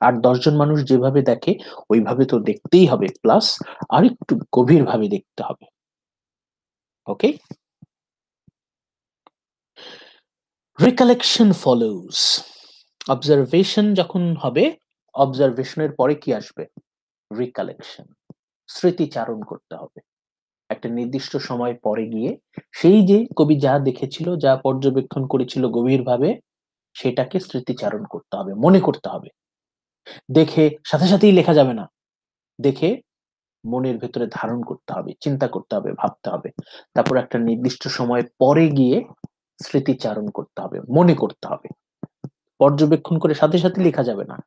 ৮-১০ জন মানুষ যেভাবে দেখে ওইভাবে তো দেখতেই হবে, প্লাস আরেকটু গভীরভাবে দেখতে হবে। ওকে, রিকালেকশন ফলোস। অবজারভেশন যখন হবে, অবজারভেশনের পরে কি আসবে? রিকালেকশন, স্মৃতিচারণ করতে হবে। একটা নির্দিষ্ট সময় পরে গিয়ে সেই যে কবি যা দেখেছিল, যা পর্যবেক্ষণ করেছিল গভীরভাবে, সেটাকে স্মৃতিচারণ করতে হবে, মনে করতে হবে। দেখে সাথে সাথেই লেখা যাবে না, দেখে মনের ভেতরে ধারণ করতে হবে, চিন্তা করতে হবে, ভাবতে হবে। তারপর একটা নির্দিষ্ট সময় পরে গিয়ে স্মৃতিচারণ করতে হবে, মনে করতে হবে। পর্যবেক্ষণ করে সাথে সাথে লেখা যাবে না,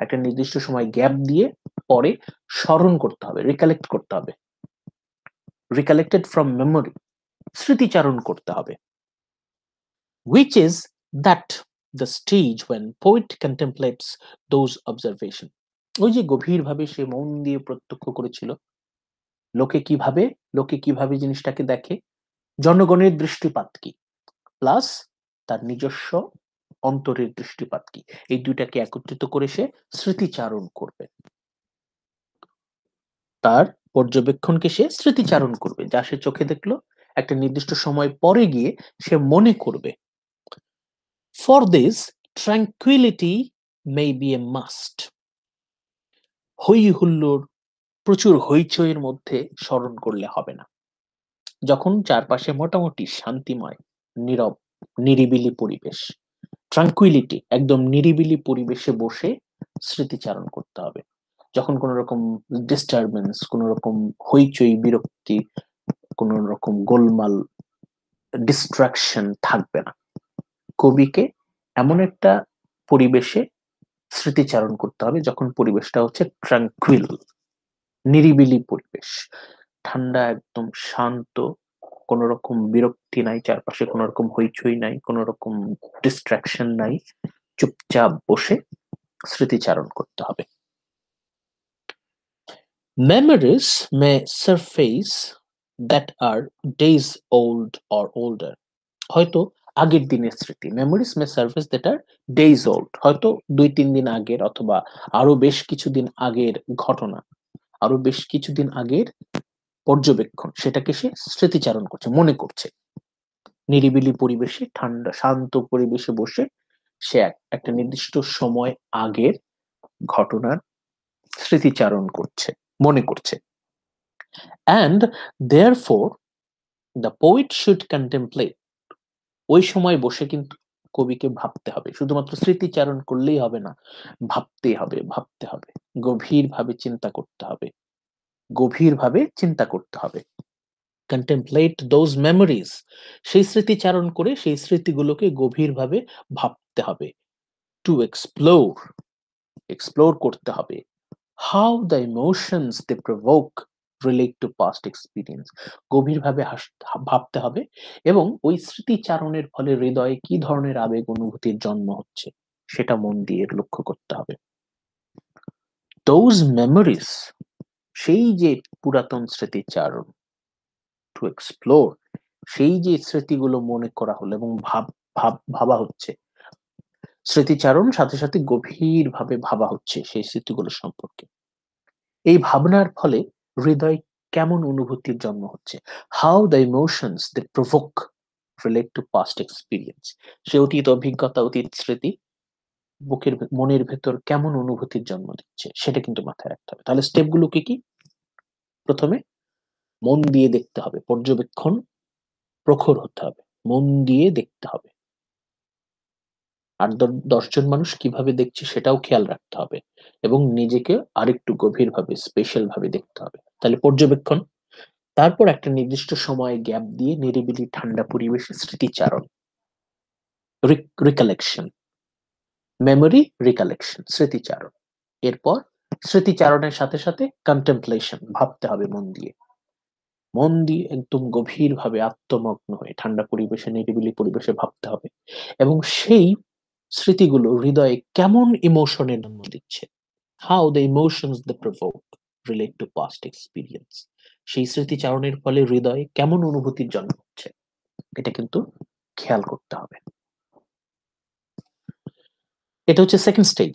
একটা নির্দিষ্ট সময় গ্যাপ দিয়ে পরে স্মরণ করতে হবে, রিকালেক্ট করতে হবে। রিকালেক্টেড ফ্রম মেমোরি, স্মৃতিচারণ করতে হবে। Which is that the stage when poet contemplates those observation. ওই যে গভীরভাবে সে মন দিয়ে প্রত্যক্ষ করেছিল, লোকে কিভাবে জিনিসটাকে দেখে, জনগণের দৃষ্টিপাত কি, প্লাস তার নিজস্ব অন্তরের দৃষ্টিপাত কি, এই দুইটাকে একত্রিত করে সে স্মৃতিচারণ করবে। তার পর্যবেক্ষণকে সে স্মৃতিচারণ করবে, যা সে চোখে দেখলো, একটা নির্দিষ্ট সময় পরে গিয়ে সে মনে করবে। For this, tranquility may be a must. হই হুল্লোড়, প্রচুর হইচইয়ের মধ্যে স্মরণ করলে হবে না। যখন চারপাশে মোটামুটি শান্তিময়, নীরব, নিরিবিলি পরিবেশ, ট্রাঙ্কুইলিটি, একদম নিরিবিলি পরিবেশে বসে স্মৃতিচারণ করতে হবে। যখন কোনো রকম ডিস্টারবেন্স, কোনো রকম হইচই, বিরক্তি, কোনো রকম গোলমাল, ডিস্ট্রাকশন থাকবে না। কবিকে এমন একটা পরিবেশে স্মৃতিচারণ করতে হবে যখন পরিবেশটা হচ্ছে ট্রাঙ্কুইল, নিরিবিলি পরিবেশ, ঠান্ডা, একদম শান্ত, কোনো রকম বিরক্তি নাই, চারপাশে কোনো রকম হইচই নাই, কোনো রকম ডিস্ট্রাকশন নাই, চুপচাপ বসে স্মৃতিচারণ করতে হবে। Memories may surface that are days old or older. হয়তো আগের দিনের স্মৃতি, memories may surface that are days old, হয়তো 2-3 দিন আগের অথবা আরো বেশ কিছুদিন আগের ঘটনা, আরো বেশ কিছুদিন আগের পর্যবেক্ষণ, সেটাকে সে স্মৃতিচারণ করছে, মনে করছে। নিরিবিলি পরিবেশে, ঠান্ডা শান্ত পরিবেশে বসে সে একটা নির্দিষ্ট সময় আগের ঘটনার স্মৃতিচারণ করছে, মনে করছে। And therefore the poet should contemplate, ওই সময় বসে কিন্তু কবিকে ভাবতে হবে, শুধুমাত্র স্মৃতিচারণ করলেই হবে না, ভাবতে হবে, ভাবতে হবে, গভীরভাবে চিন্তা করতে হবে, গভীরভাবে চিন্তা করতে হবে। কন্টেমপ্লেট দোজ মেমোরিজ, সেই স্মৃতিচারণ করে সেই স্মৃতিগুলোকে গভীরভাবে ভাবতে হবে। টু এক্সপ্লোর, এক্সপ্লোর করতে হবে। How the emotions they provoke relate to past experience, গভীরভাবে ভাবতে হবে এবং ওই স্মৃতিচারণের ফলে হৃদয়ে কি ধরনের আবেগ অনুভূতির জন্ম হচ্ছে সেটা মন দিয়ে লক্ষ্য করতে হবে। দোজ মেমোরিজ, সেই যে পুরাতন স্মৃতিচারণ, টু এক্সপ্লোর, সেই যে স্মৃতিগুলো মনে করা হলো এবং ভাবা হচ্ছে, স্মৃতিচারণ সাথে সাথে গভীরভাবে ভাবা হচ্ছে সেই স্মৃতিগুলো সম্পর্কে। এই ভাবনার ফলে হৃদয় কেমন অনুভূতির জন্ম হচ্ছে, how the emotions they provoke relate to past experience, সে অতীত অভিজ্ঞতা, অতীত স্মৃতি মনের ভেতর কেমন অনুভূতির জন্ম দিচ্ছে সেটা কিন্তু মাথায় রাখতে হবে। তাহলে স্টেপগুলো কি কি? প্রথমে মন দিয়ে দেখতে হবে, পর্যবেক্ষণ প্রখর হতে হবে, মন দিয়ে দেখতে হবে। আর 10 জন মানুষ কিভাবে দেখছে সেটাও খেয়াল রাখতে হবে এবং নিজেকে আরেকটু গভীরভাবে, স্পেশাল ভাবে দেখতে হবে। তাহলে পর্যবেক্ষণ, তারপর একটা নির্দিষ্ট সময়ে গ্যাপ দিয়ে নিরিবিলি ঠান্ডা পরিবেশে স্মৃতিচারণ, রিকালেকশন, মেমোরি রিকালেকশন, স্মৃতিচারণ। এরপর স্মৃতিচারণের সাথে সাথে কন্টেমপ্লেশন, ভাবতে হবে মন দিয়ে, মন দিয়ে একদম গভীরভাবে আত্মমগ্ন হয়ে ঠান্ডা পরিবেশে, নিরিবিলি পরিবেশে ভাবতে হবে এবং সেই স্মৃতিগুলো হৃদয়ে কেমন ইমোশনের জন্ম দিচ্ছে, how the emotions they provoke relate to past experience, সেই স্মৃতিচারণের ফলে হৃদয়ে কেমন অনুভূতির জন্ম হচ্ছে এটা কিন্তু খেয়াল করতে হবে। এটা হচ্ছে সেকেন্ড স্টেজ।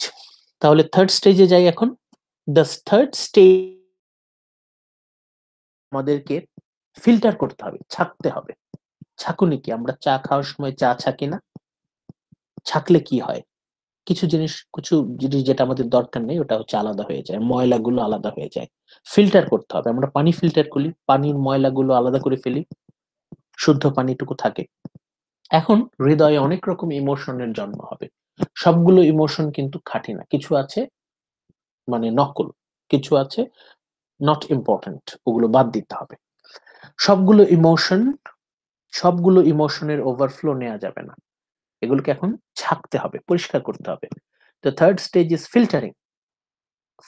তাহলে থার্ড স্টেজে যাই এখন। দ্য থার্ড স্টেজ, আমাদেরকে ফিল্টার করতে হবে, ছাঁকতে হবে। ছাঁকুনি কি? আমরা চা খাওয়ার সময় চা ছাঁকি না? ছাঁকলে কি হয়? কিছু জিনিস যেটা আমাদের দরকার নেই ওটা হচ্ছে আলাদা হয়ে যায়, ময়লাগুলো আলাদা হয়ে যায়। ফিল্টার করতে হবে, আমরা পানি ফিল্টার করি, পানির ময়লাগুলো আলাদা করে ফেলি, শুদ্ধ পানিটুকু থাকে। এখন হৃদয়ে অনেক রকম ইমোশনের জন্ম হবে, সবগুলো ইমোশন কিন্তু খাঁটি না, কিছু আছে মানে নকল, কিছু আছে নট ইম্পর্টেন্ট, ওগুলো বাদ দিতে হবে। সবগুলো ইমোশন, সবগুলো ইমোশনের ওভারফ্লো নেওয়া যাবে না, এগুলোকে এখন ছাঁকতে হবে, পরিষ্কার করতে হবে। The third stage is filtering,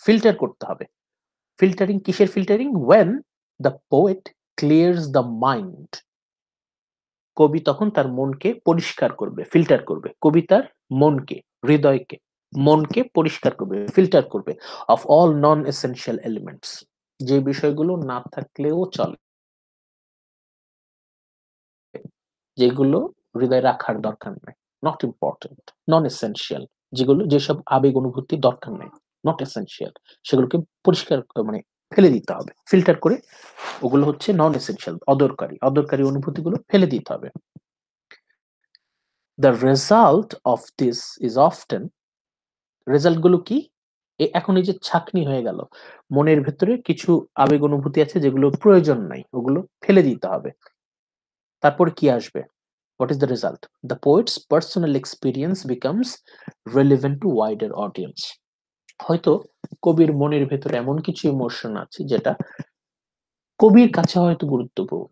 filter করতে হবে। ফিল্টারিং কিসের filtering? When the poet clears the mind, কবি তখন তার মনকে পরিষ্কার করবে, ফিল্টার করবে, কবি তার মনকে, হৃদয়কে, মনকে পরিষ্কার করবে, ফিল্টার করবে of all non essential elements, যে বিষয়গুলো না থাকলেও চলে, যেগুলো হৃদয়ে রাখার দরকার নাই, নট ইম্পর্টেন্ট, নন এসেনশিয়াল, যেসব আবেগ অনুভূতি দরকার নেই, নট এসেনশিয়াল, সেগুলোকে পরিষ্কার মানে ফেলে দিতে হবে, ফিল্টার করে, ওগুলো হচ্ছে নন এসেনশিয়াল, অদরকারি, অদরকারি অনুভূতিগুলো ফেলে দিতে হবে। The result of this is often, result গুলো কি? এখন এই যে ছাঁকনি হয়ে গেল, মনের ভেতরে কিছু আবেগ অনুভূতি আছে যেগুলো প্রয়োজন নাই, ওগুলো ফেলে দিতে হবে। তারপর কি আসবে? What is the result? The poet's personal experience becomes relevant to wider audience. হয়তো কবির মনের ভেতরে এমন কিছু ইমোশন আছে যেটা কবির কাছে হয়তো গুরুত্বপূর্ণ,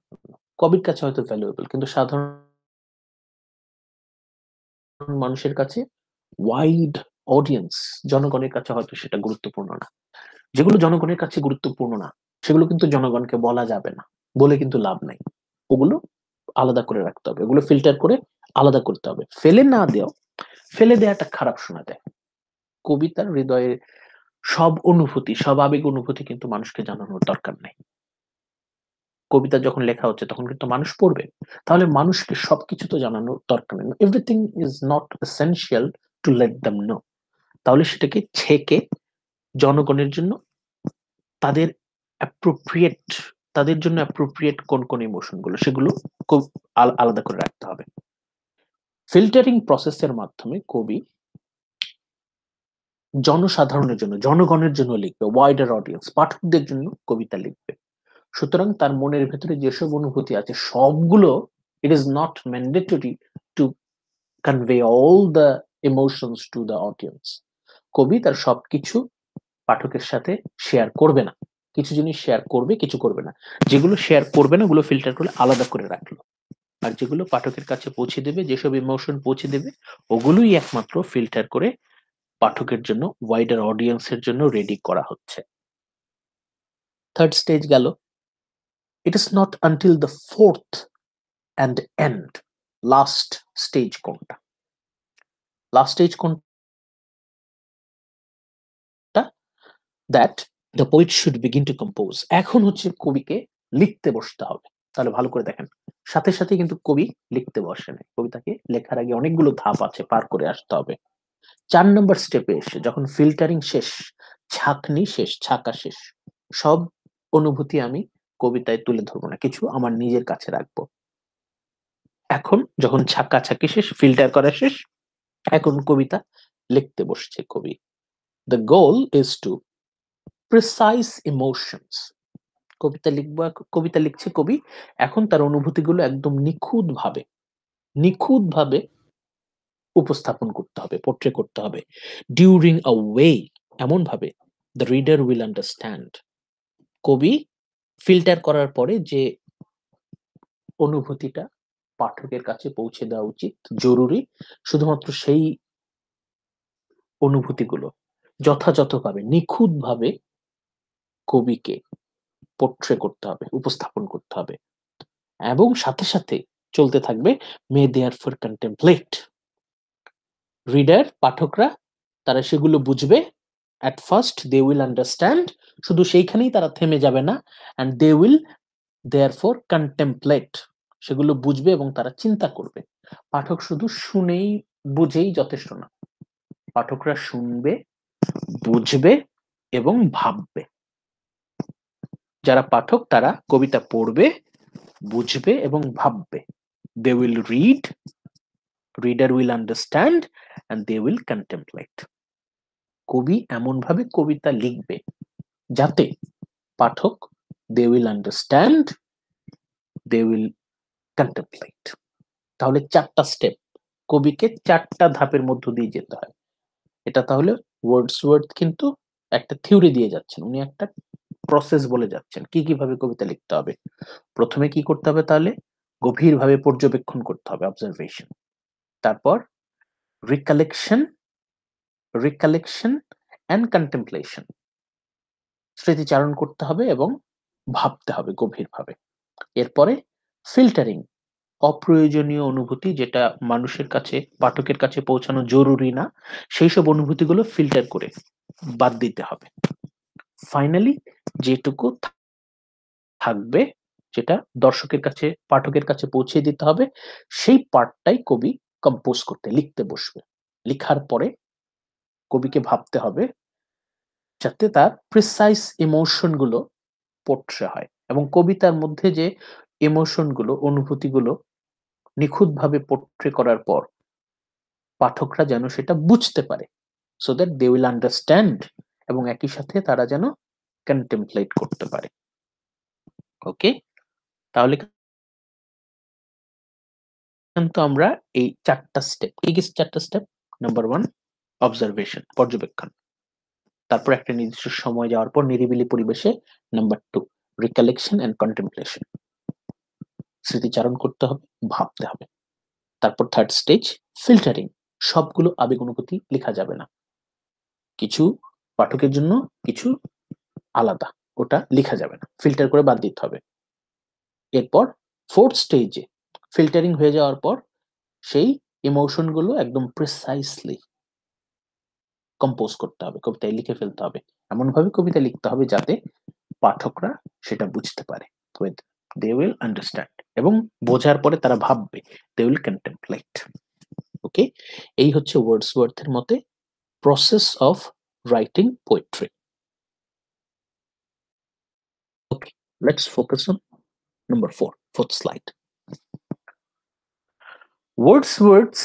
কবির কাছে হয়তো ভ্যালুয়েবল, কিন্তু সাধারণ মানুষের কাছে, ওয়াইড অডিয়েন্স, জনগণের কাছে হয়তো সেটা গুরুত্বপূর্ণ না। যেগুলো জনগণের কাছে গুরুত্বপূর্ণ না সেগুলো কিন্তু জনগণকে বলা যাবে না, বলে কিন্তু লাভ নাই। ওগুলো আলাদা করে রাখতে হবে, ওগুলো ফিল্টার করে আলাদা করতে হবে। ফেলে না দেওয়া, ফেলে দেওয়াটা খারাপ শোনা দেয়। কবিতার হৃদয়ের সব অনুভূতি, সব আবেগ অনুভূতি কিন্তু মানুষকে জানানোর দরকার নাই। কবিতা যখন লেখা হচ্ছে তখন কিন্তু মানুষ পড়বে, তাহলে মানুষকে সবকিছু তো জানানোর দরকার নেই। Everything is not essential to let them know. তাহলে সেটাকে ছেকে জনগণের জন্য তাদের অ্যাপ্রোপ্রিয়েট, তাদের জন্য অ্যাপ্রোপ্রিয়েট কোন কোন ইমোশন গুলো সেগুলো খুব আলাদা করে রাখতে হবে। ফিল্টারিং প্রসেসের মাধ্যমে কবি জনসাধারণের জন্য, জনগণের জন্য লিখবে, ওয়াইডার অডিয়েন্স, পাঠকদের জন্য কবিতা লিখবে। সুতরাং তার মনের ভেতরে যেসব অনুভূতি আছে সবগুলো, it is not mandatory to convey all the emotions to the audience. কবি তার সবকিছু পাঠকের সাথে শেয়ার করবে না, কিছু জিনিস শেয়ার করবে, কিছু করবে না। যেগুলো শেয়ার করবে না ওগুলো ফিল্টার করে আলাদা করে রাখলো, আর যেগুলো পাঠকের কাছে পৌঁছে দেবে, যেসব ইমোশন পৌঁছে দেবে, ওগুলোই একমাত্র ফিল্টার করে পাঠকের জন্য, ওয়াইডার অডিয়েন্সের জন্য রেডি করা হচ্ছে। থার্ড স্টেজ গেল। It is not until the fourth and end, last stage কোনটা? লাস্ট স্টেজ কোনটা? That the poet should begin to compose. এখন হচ্ছে কবিকে লিখতে বসতে হবে। তাহলে ভালো করে দেখেন, সাথে সাথে কিন্তু কবি লিখতে বসে নাই, কবিতাকে লেখার আগে অনেকগুলো ধাপ আছে, পার করে আসতে হবে। 4 নম্বর স্টেপে এসে যখন ফিল্টারিং শেষ, ছাঁকনি শেষ, ছাঁকা শেষ, সব অনুভূতি আমি কবিতায় তুলে ধরবো না, কিছু আমার নিজের কাছে রাখবো। এখন যখন ছাঁকাছাঁকি শেষ, ফিল্টার করা শেষ, এখন কবিতা লিখতে বসছে কবি। The goal is to precise emotions. কবিতা লিখছে কবি, এখন তার অনুভূতিগুলো একদম নিখুঁত ভাবে উপস্থাপন করতে হবে, পোট্রে করতে হবে। ডিউরিং আ ওয়ে, এমন ভাবে দ্য রিডার উইল আন্ডারস্ট্যান্ড। কবি ফিল্টার করার পরে যে অনুভূতিটা পাঠকের কাছে পৌঁছে দেওয়া উচিত, জরুরি, শুধুমাত্র সেই অনুভূতিগুলো যথাযথভাবে, নিখুঁতভাবে কবিকে পোট্রে করতে হবে, উপস্থাপন করতে হবে। এবং সাথে সাথে চলতে থাকবে may therefore contemplate. Reader, পাঠকরা, তারা সেগুলো বুঝবে। At first they will understand, শুধু সেইখানেই তারা থেমে যাবে না। And they will therefore contemplate, সেগুলো বুঝবে এবং তারা চিন্তা করবে। পাঠক শুধু শুনেই বুঝেই যথেষ্ট না, পাঠকরা শুনবে, বুঝবে এবং ভাববে। যারা পাঠক তারা কবিতা পড়বে, বুঝবে এবং ভাববে। They will read, reader will understand and they will contemplate. কবি এমন ভাবে কবিতা লিখবে যাতে পাঠক, they will understand, they will contemplate. তাহলে 4টা স্টেপ, কবিকে 4টা ধাপের মধ্য দিয়ে যেতে হয়। এটা তাহলে ওয়ার্ডসওয়ার্থ কিন্তু একটা থিওরি দিয়ে যাচ্ছেন, উনি একটা প্রসেস বলে যাচ্ছেন কি কিভাবে কবিতা লিখতে হবে। প্রথমে কি করতে হবে? তাহলে গভীরভাবে পর্যবেক্ষণ করতে হবে, অবজারভেশন। তারপর রিকালেকশন, রিকালেকশন অ্যান্ড কন্টেম্পলেশন, স্মৃতিচারণ করতে হবে এবং ভাবতে হবে গভীরভাবে। এরপরে ফিল্টারিং, অপ্রয়োজনীয় অনুভূতি যেটা মানুষের কাছে, পাঠকের কাছে পৌঁছানো জরুরি না, সেই সব অনুভূতিগুলো ফিল্টার করে বাদ দিতে হবে। ফাইনালি যেটুকু থাকবে, যেটা দর্শকের কাছে, পাঠকের কাছে পৌঁছে দিতে হবে, সেই পার্টটাই কবি কম্পোজ করতে, লিখতে বসবে। লিখার পরে কবিকে ভাবতে হবে যাতে তার প্রিসাইজ ইমোশন গুলো পোট্রে হয়, এবং কবিতার মধ্যে যে ইমোশন গুলো, অনুভূতিগুলো নিখুঁতভাবে পোট্রে করার পর পাঠকরা যেন সেটা বুঝতে পারে, so that they will understand এবং একই সাথে তারা যেন কন্টেমপ্লেট করতে পারে। ওকে, তাহলে কিন্তু আমরা এই চারটা স্টেপ, কি কি চারটা স্টেপ? নাম্বার 1 অবজারভেশন, পর্যবেক্ষণ। তারপর একটা নির্দিষ্ট সময় যাওয়ার পর নিরিবিলি পরিবেশে নাম্বার 2 রিকালেকশন এন্ড কন্টেমপ্লেশন, স্মৃতিচারণ করতে হবে, ভাবতে হবে। তারপর থার্ড স্টেজ ফিল্টারিং, সবগুলো আবেগ অনুভূতি লেখা যাবে না, কিছু পাঠকের জন্য কিছু আলাদা, ওটা লেখা যাবে না, ফিল্টার করে বাদ দিতে হবে। এরপর ফোর্থ স্টেজে ফিল্টারিং হয়ে যাওয়ার পর সেই ইমোশন গুলো একদম প্রিসাইসলি কম্পোজ করতে হবে, কবিতায় লিখে ফেলতে হবে, এমন ভাবে কবিতা লিখতে হবে যাতে পাঠকরা সেটা বুঝতে পারে, দে উইল আন্ডারস্ট্যান্ড, এবং বোঝার পরে তারা ভাববে, দে উইল কন্টেমপ্লেট। ওকে, এই হচ্ছে ওয়ার্ডসওয়ার্থের মতে process of writing poetry. Okay, let's focus on number 4, fourth slide. Wordsworth's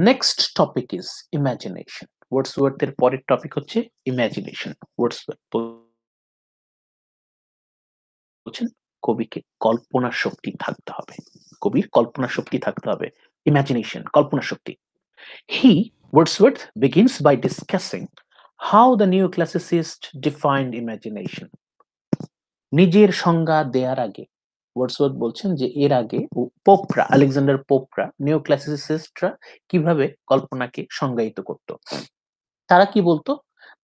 next topic is imagination. ওয়ার্ডসওয়ার্থের পরের টপিক হচ্ছে ইমাজিনেশন। ওয়ার্ডসওয়ার্থ বলছেন কবিকে কল্পনা শক্তি থাকতে হবে, কবির কল্পনা শক্তি থাকতে হবে, imagination, Kalpana Shakti. He, Wordsworth, begins by discussing how the neoclassicists defined imagination. নিজের সংজ্ঞা দেওয়ার আগে ওয়ার্ডসওয়ার্থ বলছেন যে এর আগে পোপরা, আলেকজান্ডার পোপরা, নিওক্লাসিসিস্টরা কিভাবে কল্পনাকে সংজ্ঞায়িত করত। তারা কি বলতো?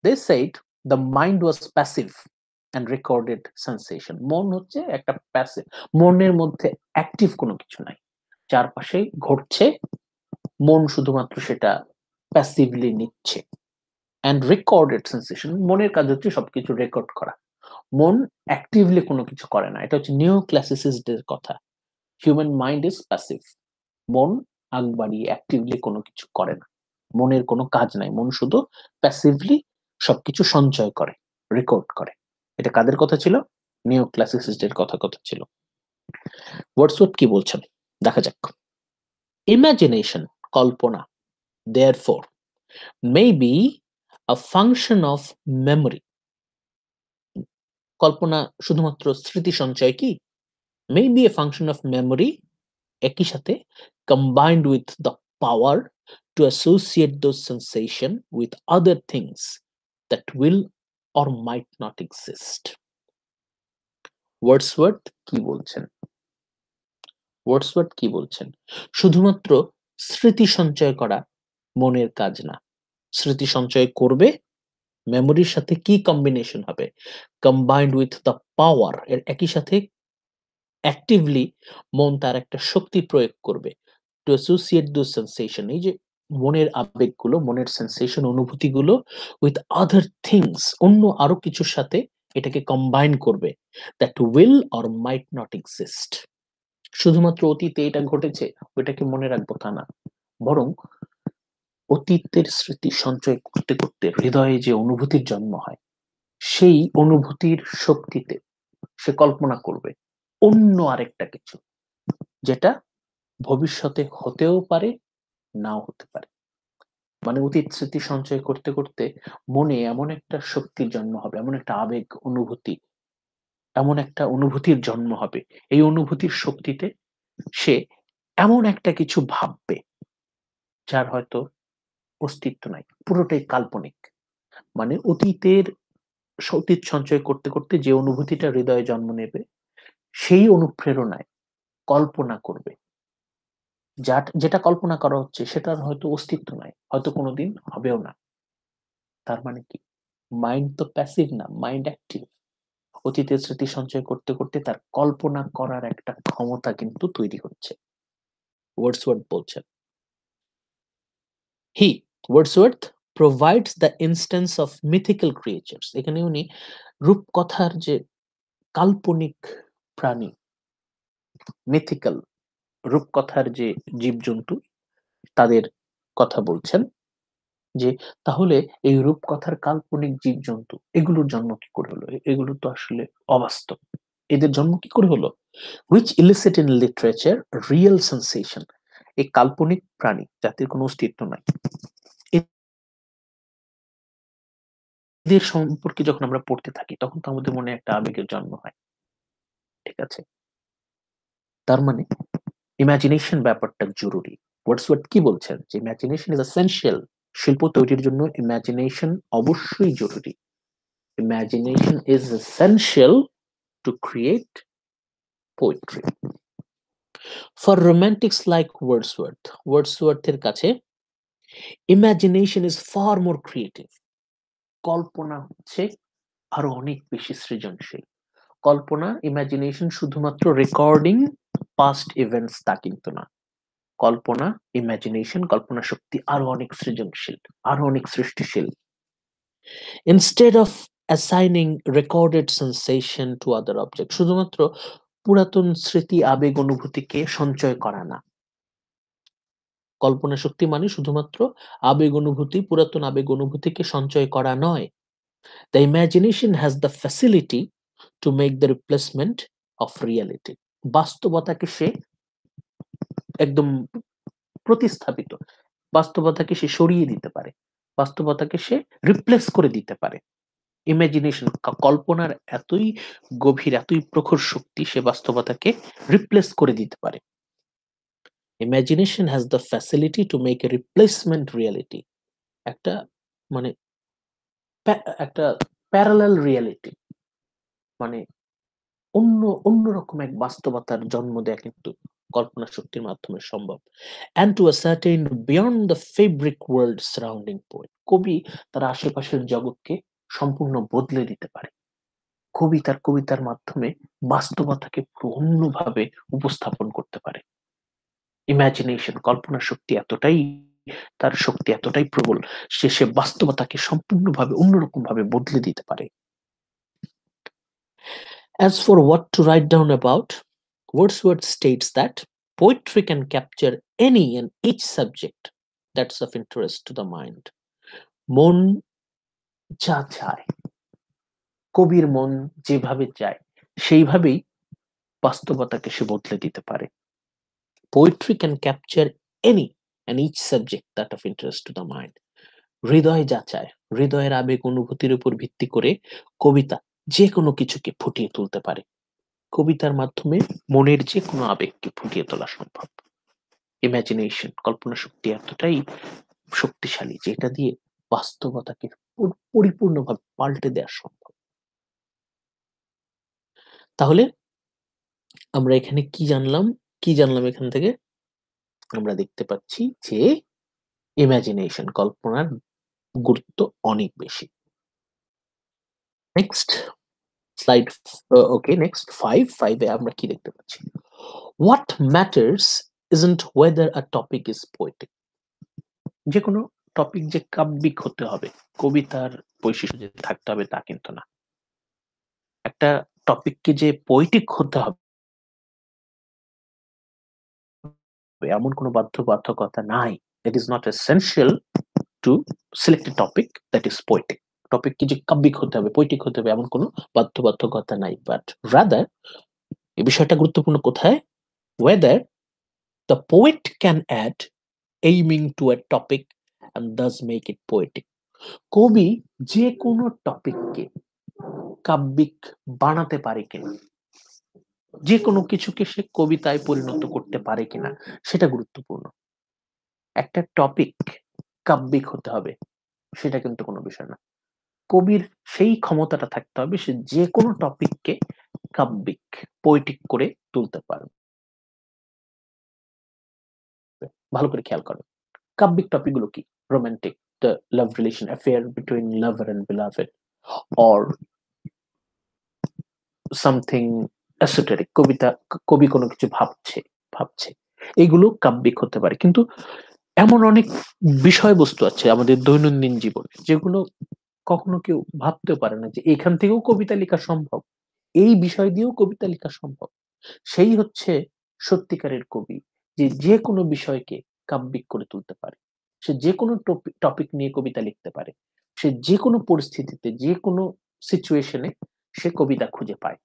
They said the mind was passive and recorded sensation. মন হচ্ছে একটা প্যাসিভ, মনের মধ্যে অ্যাক্টিভ কোনো কিছু নাই, চারপাশে ঘটছে, মন শুধুমাত্র সেটা প্যাসিভলি নিচ্ছে। অ্যান্ড রেকর্ডেড সেন্সেশন, মনের কাজ হচ্ছে সবকিছু রেকর্ড করা, মন অ্যাক্টিভলি কোনো কিছু করে না। এটা হচ্ছে নিউ ক্লাসিসিস্টদের কথা। হিউম্যান মাইন্ড ইজ প্যাসিভ, মন আগ বাড়িয়ে অ্যাক্টিভলি কোনো কিছু করে না, মনের কোনো কাজ নাই, মন শুধু প্যাসিভলি সবকিছু সঞ্চয় করে, রেকর্ড করে। এটা কাদের কথা ছিল? নিউ ক্লাসিসিস্টদের কথা ছিল। ওয়ার্ডসওয়ার্থ কি বলছেন দেখা যাক। Imagination, Kalpana, therefore may be a function of memory. কল্পনা শুধুমাত্র স্মৃতি সঞ্চয় কি? May be a function of memory, একই সাথে combined with the power to associate those sensation with other things that will or might not exist. Wordsworth কি বলছেন? Wordsworth কি বলছেন? শুধুমাত্র স্মৃতি সঞ্চয় করা মনের কাজ না, স্মৃতি সঞ্চয় করবে, মেমোরির সাথে কি কম্বিনেশন হবে? কম্বাইন্ড উইথ দ্য পাওয়ার, এর একই সাথে অ্যাক্টিভলি মন তার একটা শক্তি প্রয়োগ করবে, টু অ্যাসোসিয়েট দোজ সেন্সেশন, এই যে মনের আবেগগুলো, মনের সেন্সেশন, অনুভূতিগুলো, উইথ আদার থিংস, অন্য আরো কিছুর সাথে এটাকে কম্বাইন করবে, that will or might not exist. শুধুমাত্র অতীতে এটা ঘটেছে ওইটাকে মনে রাখবো তা না, বরং অতীতের স্মৃতি সঞ্চয় করতে করতে হৃদয়ে যে অনুভূতির জন্ম হয়, সেই অনুভূতির শক্তিতে সে কল্পনা করবে অন্য আরেকটা কিছু, যেটা ভবিষ্যতে হতেও পারে, নাও হতে পারে। মানে অতীত স্মৃতি সঞ্চয় করতে করতে মনে এমন একটা শক্তির জন্ম হবে, এমন একটা আবেগ অনুভূতি, এমন একটা অনুভূতির জন্ম হবে, এই অনুভূতির শক্তিতে সে এমন একটা কিছু ভাববে যার হয়তো অস্তিত্ব নাই, পুরোটাই কাল্পনিক। মানে অতীতের অতীত সঞ্চয় করতে করতে যে অনুভূতিটা হৃদয়ে জন্ম নেবে, সেই অনুপ্রেরণায় কল্পনা করবে, যেটা কল্পনা করা হচ্ছে সেটার হয়তো অস্তিত্ব নাই, হয়তো কোনোদিন হবেও না। তার মানে কি? মাইন্ড তো প্যাসিভ না, মাইন্ড অ্যাক্টিভ। অতীতের স্মৃতি সঞ্চয় করতে করতে তার কল্পনা করার একটা ক্ষমতা কিন্তু তৈরি হচ্ছে। ওয়ার্ডসওয়ার্থ বলছেন, হি, Wordsworth provides the instance of mythical creatures. এখানে উনি রূপকথার যে কাল্পনিক প্রাণী, মিথিক্যাল, রূপকথার যে জীবজন্তু, তাদের কথা বলছেন, যে তাহলে এই রূপকথার কাল্পনিক জীবজন্তু এগুলোর জন্ম কি করে হলো? এগুলো তো আসলে অবাস্তব, এদের জন্ম কি করে হলো? which elicit in literature real sensation. এই কাল্পনিক প্রাণী যাদের কোনো অস্তিত্ব নাই, এদের সম্পর্কে যখন আমরা পড়তে থাকি তখন তো আমাদের মনে একটা আবেগের জন্ম হয়। ঠিক আছে? তার মানে ইমাজিনেশন ব্যাপারটা জরুরি। ওয়ার্ডসওয়ার্থ কি বলছেন? যে ইমাজিনেশন ইজ এসেনশিয়াল। শিল্প তৈরির জন্য ইমাজিনেশন অবশ্যই জরুরি। Imagination is essential to create poetry. For romantics like Wordsworth, ওয়ার্ডসওয়ার্থের কাছে imagination is far more creative. কল্পনা হচ্ছে আরো অনেক বেশি সৃজনশীল। কল্পনা, ইমাজিনেশন শুধুমাত্র রেকর্ডিং পাস্ট ইভেন্টস তা কিন্তু না। কল্পনা, ইমাজিনেশন, কল্পনা শক্তি আরো অনেক সৃজনশীল, আরো অনেক সৃষ্টিশীল। Instead of assigning recorded sensation to other object, শুধুমাত্র পুরাতন স্মৃতি আবেগ অনুভূতিকে সঞ্চয় করা না। কল্পনা শক্তি মানে শুধুমাত্র আবেগ অনুভূতি, পুরাতন আবেগ অনুভূতিকে সঞ্চয় করা নয়। The imagination has the facility to make the replacement of reality. বাস্তবতাকে সে একদম প্রতিস্থাপিত, বাস্তবতাকে সে সরিয়ে দিতে পারে, বাস্তবতাকে সে রিপ্লেস করে দিতে পারে। ইমাজিনেশন, কল্পনার এতই গভীর, এতই প্রখর শক্তি, সে বাস্তবতাকে রিপ্লেস করে দিতে পারে। Imagination has the facility to make a replacement reality, একটা মানে একটা প্যারালাল রিয়ালিটি, মানে অন্যরকম এক বাস্তবতার জন্ম দেয়া কিন্তু কল্পনা শক্তির মাধ্যমে সম্ভব। And to ascertain beyond the fabric world surrounding poet, কবি তার আশেপাশের জগৎকে সম্পূর্ণ বদলে দিতে পারে। কবি তার কবিতার মাধ্যমে বাস্তবতাকে পুরো অন্যভাবে উপস্থাপন করতে পারে। ইমাজিনেশন, কল্পনা শক্তি এতটাই, তার শক্তি এতটাই প্রবল, সে বাস্তবতাকে সম্পূর্ণভাবে অন্যরকম ভাবে বদলে দিতে পারে। As for what to write down about, Wordsworth states that poetry can capture any and each subject that's of interest to the mind. মন যা চায়, কবির মন যেভাবে চায় সেইভাবেই বাস্তবতাকে সে বদলে দিতে পারে। Poetry can capture any and each subject that of interest to the mind. হৃদয় যা চায়, হৃদয়ের আবেগ অনুভূতির উপর ভিত্তি করে কবিতা যে কোনো কিছুকে ফুটিয়ে তুলতে পারে। কবিতার মাধ্যমে মনের যে কোনো আবেগকে ফুটিয়ে তোলা সম্ভব। ইমাজিনেশন, কল্পনা শক্তি এতটাই শক্তিশালী যে এটা দিয়ে বাস্তবতাকে পরিপূর্ণভাবে পাল্টে দেওয়া সম্ভব। তাহলে আমরা এখানে কি জানলাম? কি জানলাম এখান থেকে? আমরা দেখতে পাচ্ছি যে ইমাজিনেশন, কল্পনার গুরুত্ব অনেক বেশি। নেক্সট স্লাইড, ওকে নেক্সট 5 এ আমরা কি দেখতে পাচ্ছি? What matters isn't whether a topic is poetic. যে কোনো টপিক যে কাব্যিক হতে হবে, কবিতার বৈশিষ্ট্য যে থাকতে হবে তা কিন্তু না। একটা টপিককে যে পোয়েটিক হতে হবে এমন কোনো বাধ্যবাধকতা নাই। It is not essential to select a topic that is poetic. টপিককে যে কাব্যিক হতে হবে, পোয়েটিক হতে হবে এমন কোনো বাধ্যবাধকতা নাই। But rather, এই বিষয়টা গুরুত্বপূর্ণ কোথায়? Whether the poet can add aiming to a topic and thus make it poetic. কবি যে কোনো টপিককে কাব্যিক বানাতে পারে কিনা, যে কোনো কিছুকে সে কবিতায় পরিণত করতে পারে কিনা সেটা গুরুত্বপূর্ণ। একটা টপিক কাব্যিক হতে হবে সেটা কিন্তু কোনো বিষয় না। কবির সেই ক্ষমতাটা থাকতে হবে সে যে কোনো টপিককে কাব্যিক, পোয়েটিক করে তুলতে পারবে। ভালো করে খেয়াল করো, কাব্যিক টপিক গুলো কি? Romantic, the love relation, affair between lover and beloved, or something esoteric, কবি কোনো কিছু ভাবছে, এগুলো কাব্যিক হতে পারে। কিন্তু এমন অনেক বিষয়বস্তু আছে আমাদের দৈনন্দিন জীবনে যেগুলো কখনো কেউ ভাবতেও পারে না যে এখান থেকেও কবিতা লেখা সম্ভব, এই বিষয় দিয়েও কবিতা লেখা সম্ভব। সেই হচ্ছে সত্যিকারের কবি, যে যে কোনো বিষয়কে কাব্যিক করে তুলতে পারে। সে যে কোনো টপিক নিয়ে কবিতা লিখতে পারে। সে যে কোনো পরিস্থিতিতে, যে কোনো সিচুয়েশনে সে কবিতা খুঁজে পায়।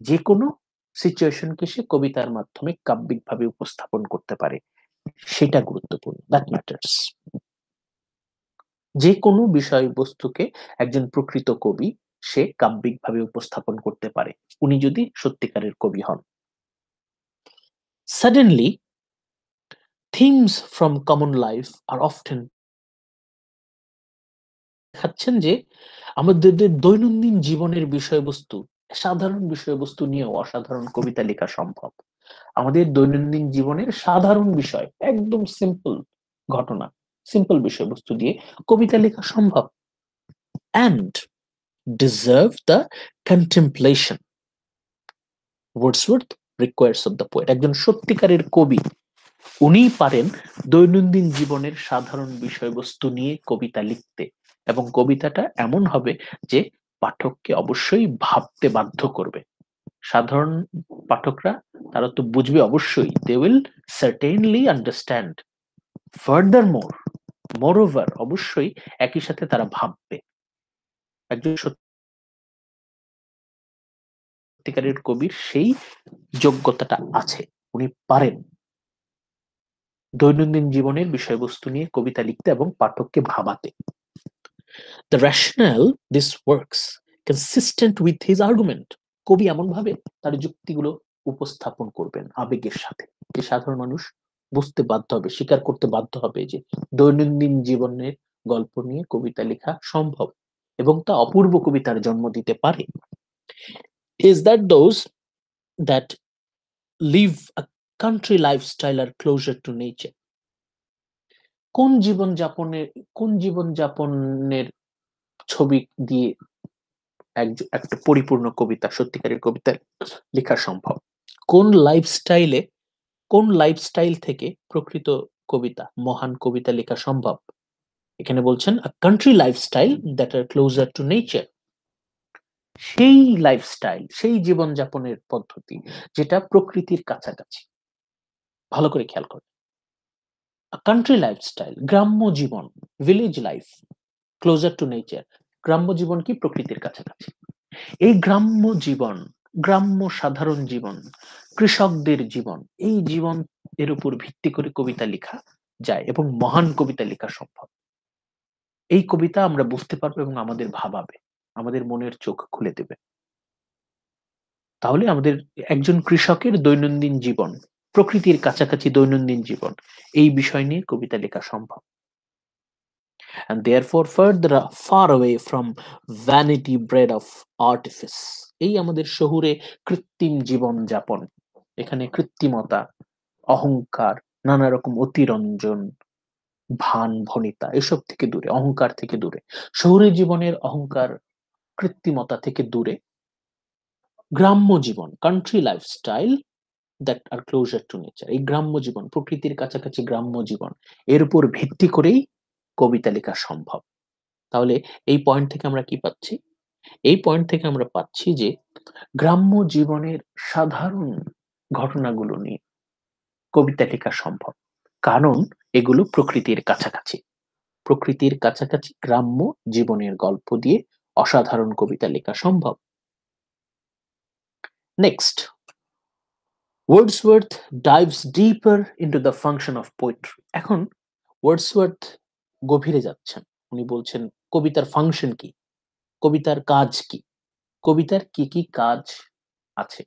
যে কোনো সিচুয়েশনকে সে কবিতার মাধ্যমে কাব্যিকভাবে উপস্থাপন করতে পারে। সেটা গুরুত্বপূর্ণ। That matters. যে কোনো বিষয়বস্তুকে একজন প্রকৃত কবি সে কাব্যিকভাবে উপস্থাপন করতে পারে, উনি যদি সত্যিকারের কবি হন। Suddenly, themes from common life are often দেখাচ্ছেন যে আমাদের দৈনন্দিন জীবনের বিষয়বস্তু, সাধারণ বিষয়বস্তু নিয়েও অসাধারণ কবিতা লেখা সম্ভব। আমাদের দৈনন্দিন জীবনের সাধারণ বিষয়, একদম সিম্পল ঘটনা, সিম্পল বিষয়বস্তু দিয়ে কবিতা লেখা সম্ভব। And deserve the contemplation Wordsworth requires of the poet. একজন সত্যিকারের কবি উনিই পারেন দৈনন্দিন জীবনের সাধারণ বিষয়বস্তু নিয়ে কবিতা লিখতে, এবং কবিতাটা এমন হবে যে পাঠককে অবশ্যই ভাবতে বাধ্য করবে। সাধারণ পাঠকরা তারা তো বুঝবে অবশ্যই, they will certainly understand. Furthermore, moreover, অবশ্যই একই সাথে তারা ভাববে। একজন সত্যিকারের কবির সেই যোগ্যতাটা আছে, উনি পারেন দৈনন্দিন জীবনের বিষয়বস্তু নিয়ে কবিতা লিখতে এবং পাঠককে ভাবাতে। The rationale this works consistent with his argument. কবি এমন ভাবে তার যুক্তিগুলো উপস্থাপন করবেন আবেগের সাথে, যে সাধারণ মানুষ বুঝতে বাধ্য হবে, স্বীকার করতে বাধ্য হবে যে দৈনন্দিন জীবনের গল্প নিয়ে কবিতা লেখা সম্ভব এবং তা অপূর্ব কবিতার জন্ম দিতে পারে। Is that those that live a country lifestyle are closer to nature? কোন জীবনযাপনের ছবি দিয়ে একটা পরিপূর্ণ কবিতা, সত্যিকারের কবিতা লেখা সম্ভব? কোন লাইফস্টাইলে, কোন লাইফস্টাইল থেকে প্রকৃত কবিতা, মহান কবিতা লেখা সম্ভব? এখানে বলছেন a country lifestyle that are closer to nature. সেই লাইফস্টাইল, সেই জীবনযাপনের পদ্ধতি যেটা প্রকৃতির কাছাকাছি। ভালো করে খেয়াল করুন, a country lifestyle, গ্রাম্য জীবন, village life, closer to nature, গ্রাম্য জীবন কি প্রকৃতির কাছাকাছি। এই গ্রাম্য জীবন, গ্রাম্য সাধারণ জীবন, কৃষকদের জীবন, এই জীবন এর উপর ভিত্তি করে কবিতা লেখা যায় এবং মহান কবিতা লেখা সম্ভব। এই কবিতা আমরা বুঝতে পারবো এবং আমাদের ভাবাবে, আমাদের মনের চোখ খুলে দেবে। তাহলে আমাদের একজন কৃষকের দৈনন্দিন জীবন, প্রকৃতির কাছাকাছি দৈনন্দিন জীবন, এই বিষয় নিয়ে কবিতা লেখা সম্ভব। And therefore further far away from vanity bred of artifice. এই আমাদের শহুরে কৃত্রিম জীবন যাপন, এখানে কৃত্রিমতা, অহংকার, নানা রকম অতিরঞ্জন, ভান ভনিতা, এসব থেকে দূরে, অহংকার থেকে দূরে, শহুরে জীবনের অহংকার, কৃত্রিমতা থেকে দূরে, গ্রাম্য জীবন, country lifestyle that are closer to nature, এই গ্রাম্য জীবন, প্রকৃতির কাছাকাছি গ্রাম্য জীবন, এর উপর ভিত্তি করেই কবিতা লেখা সম্ভব। তাহলে এই পয়েন্ট থেকে আমরা কি পাচ্ছি? এই পয়েন্ট থেকে আমরা পাচ্ছি যে গ্রাম্য জীবনের সাধারণ ঘটনাগুলো নিয়ে কবিতা লেখা সম্ভব, কারণ এগুলো প্রকৃতির কাছাকাছি। প্রকৃতির কাছাকাছি গ্রাম্য জীবনের গল্প দিয়ে অসাধারণ কবিতা লেখা সম্ভব। Next, Wordsworth dives deeper into the function of poetry. এখন ওয়ার্ডসওয়ার্থ গভীরে যাচ্ছেন, উনি বলছেন কবিতার ফাংশন কি, কবিতার কাজ কি, কবিতার কি কি কাজ আছে,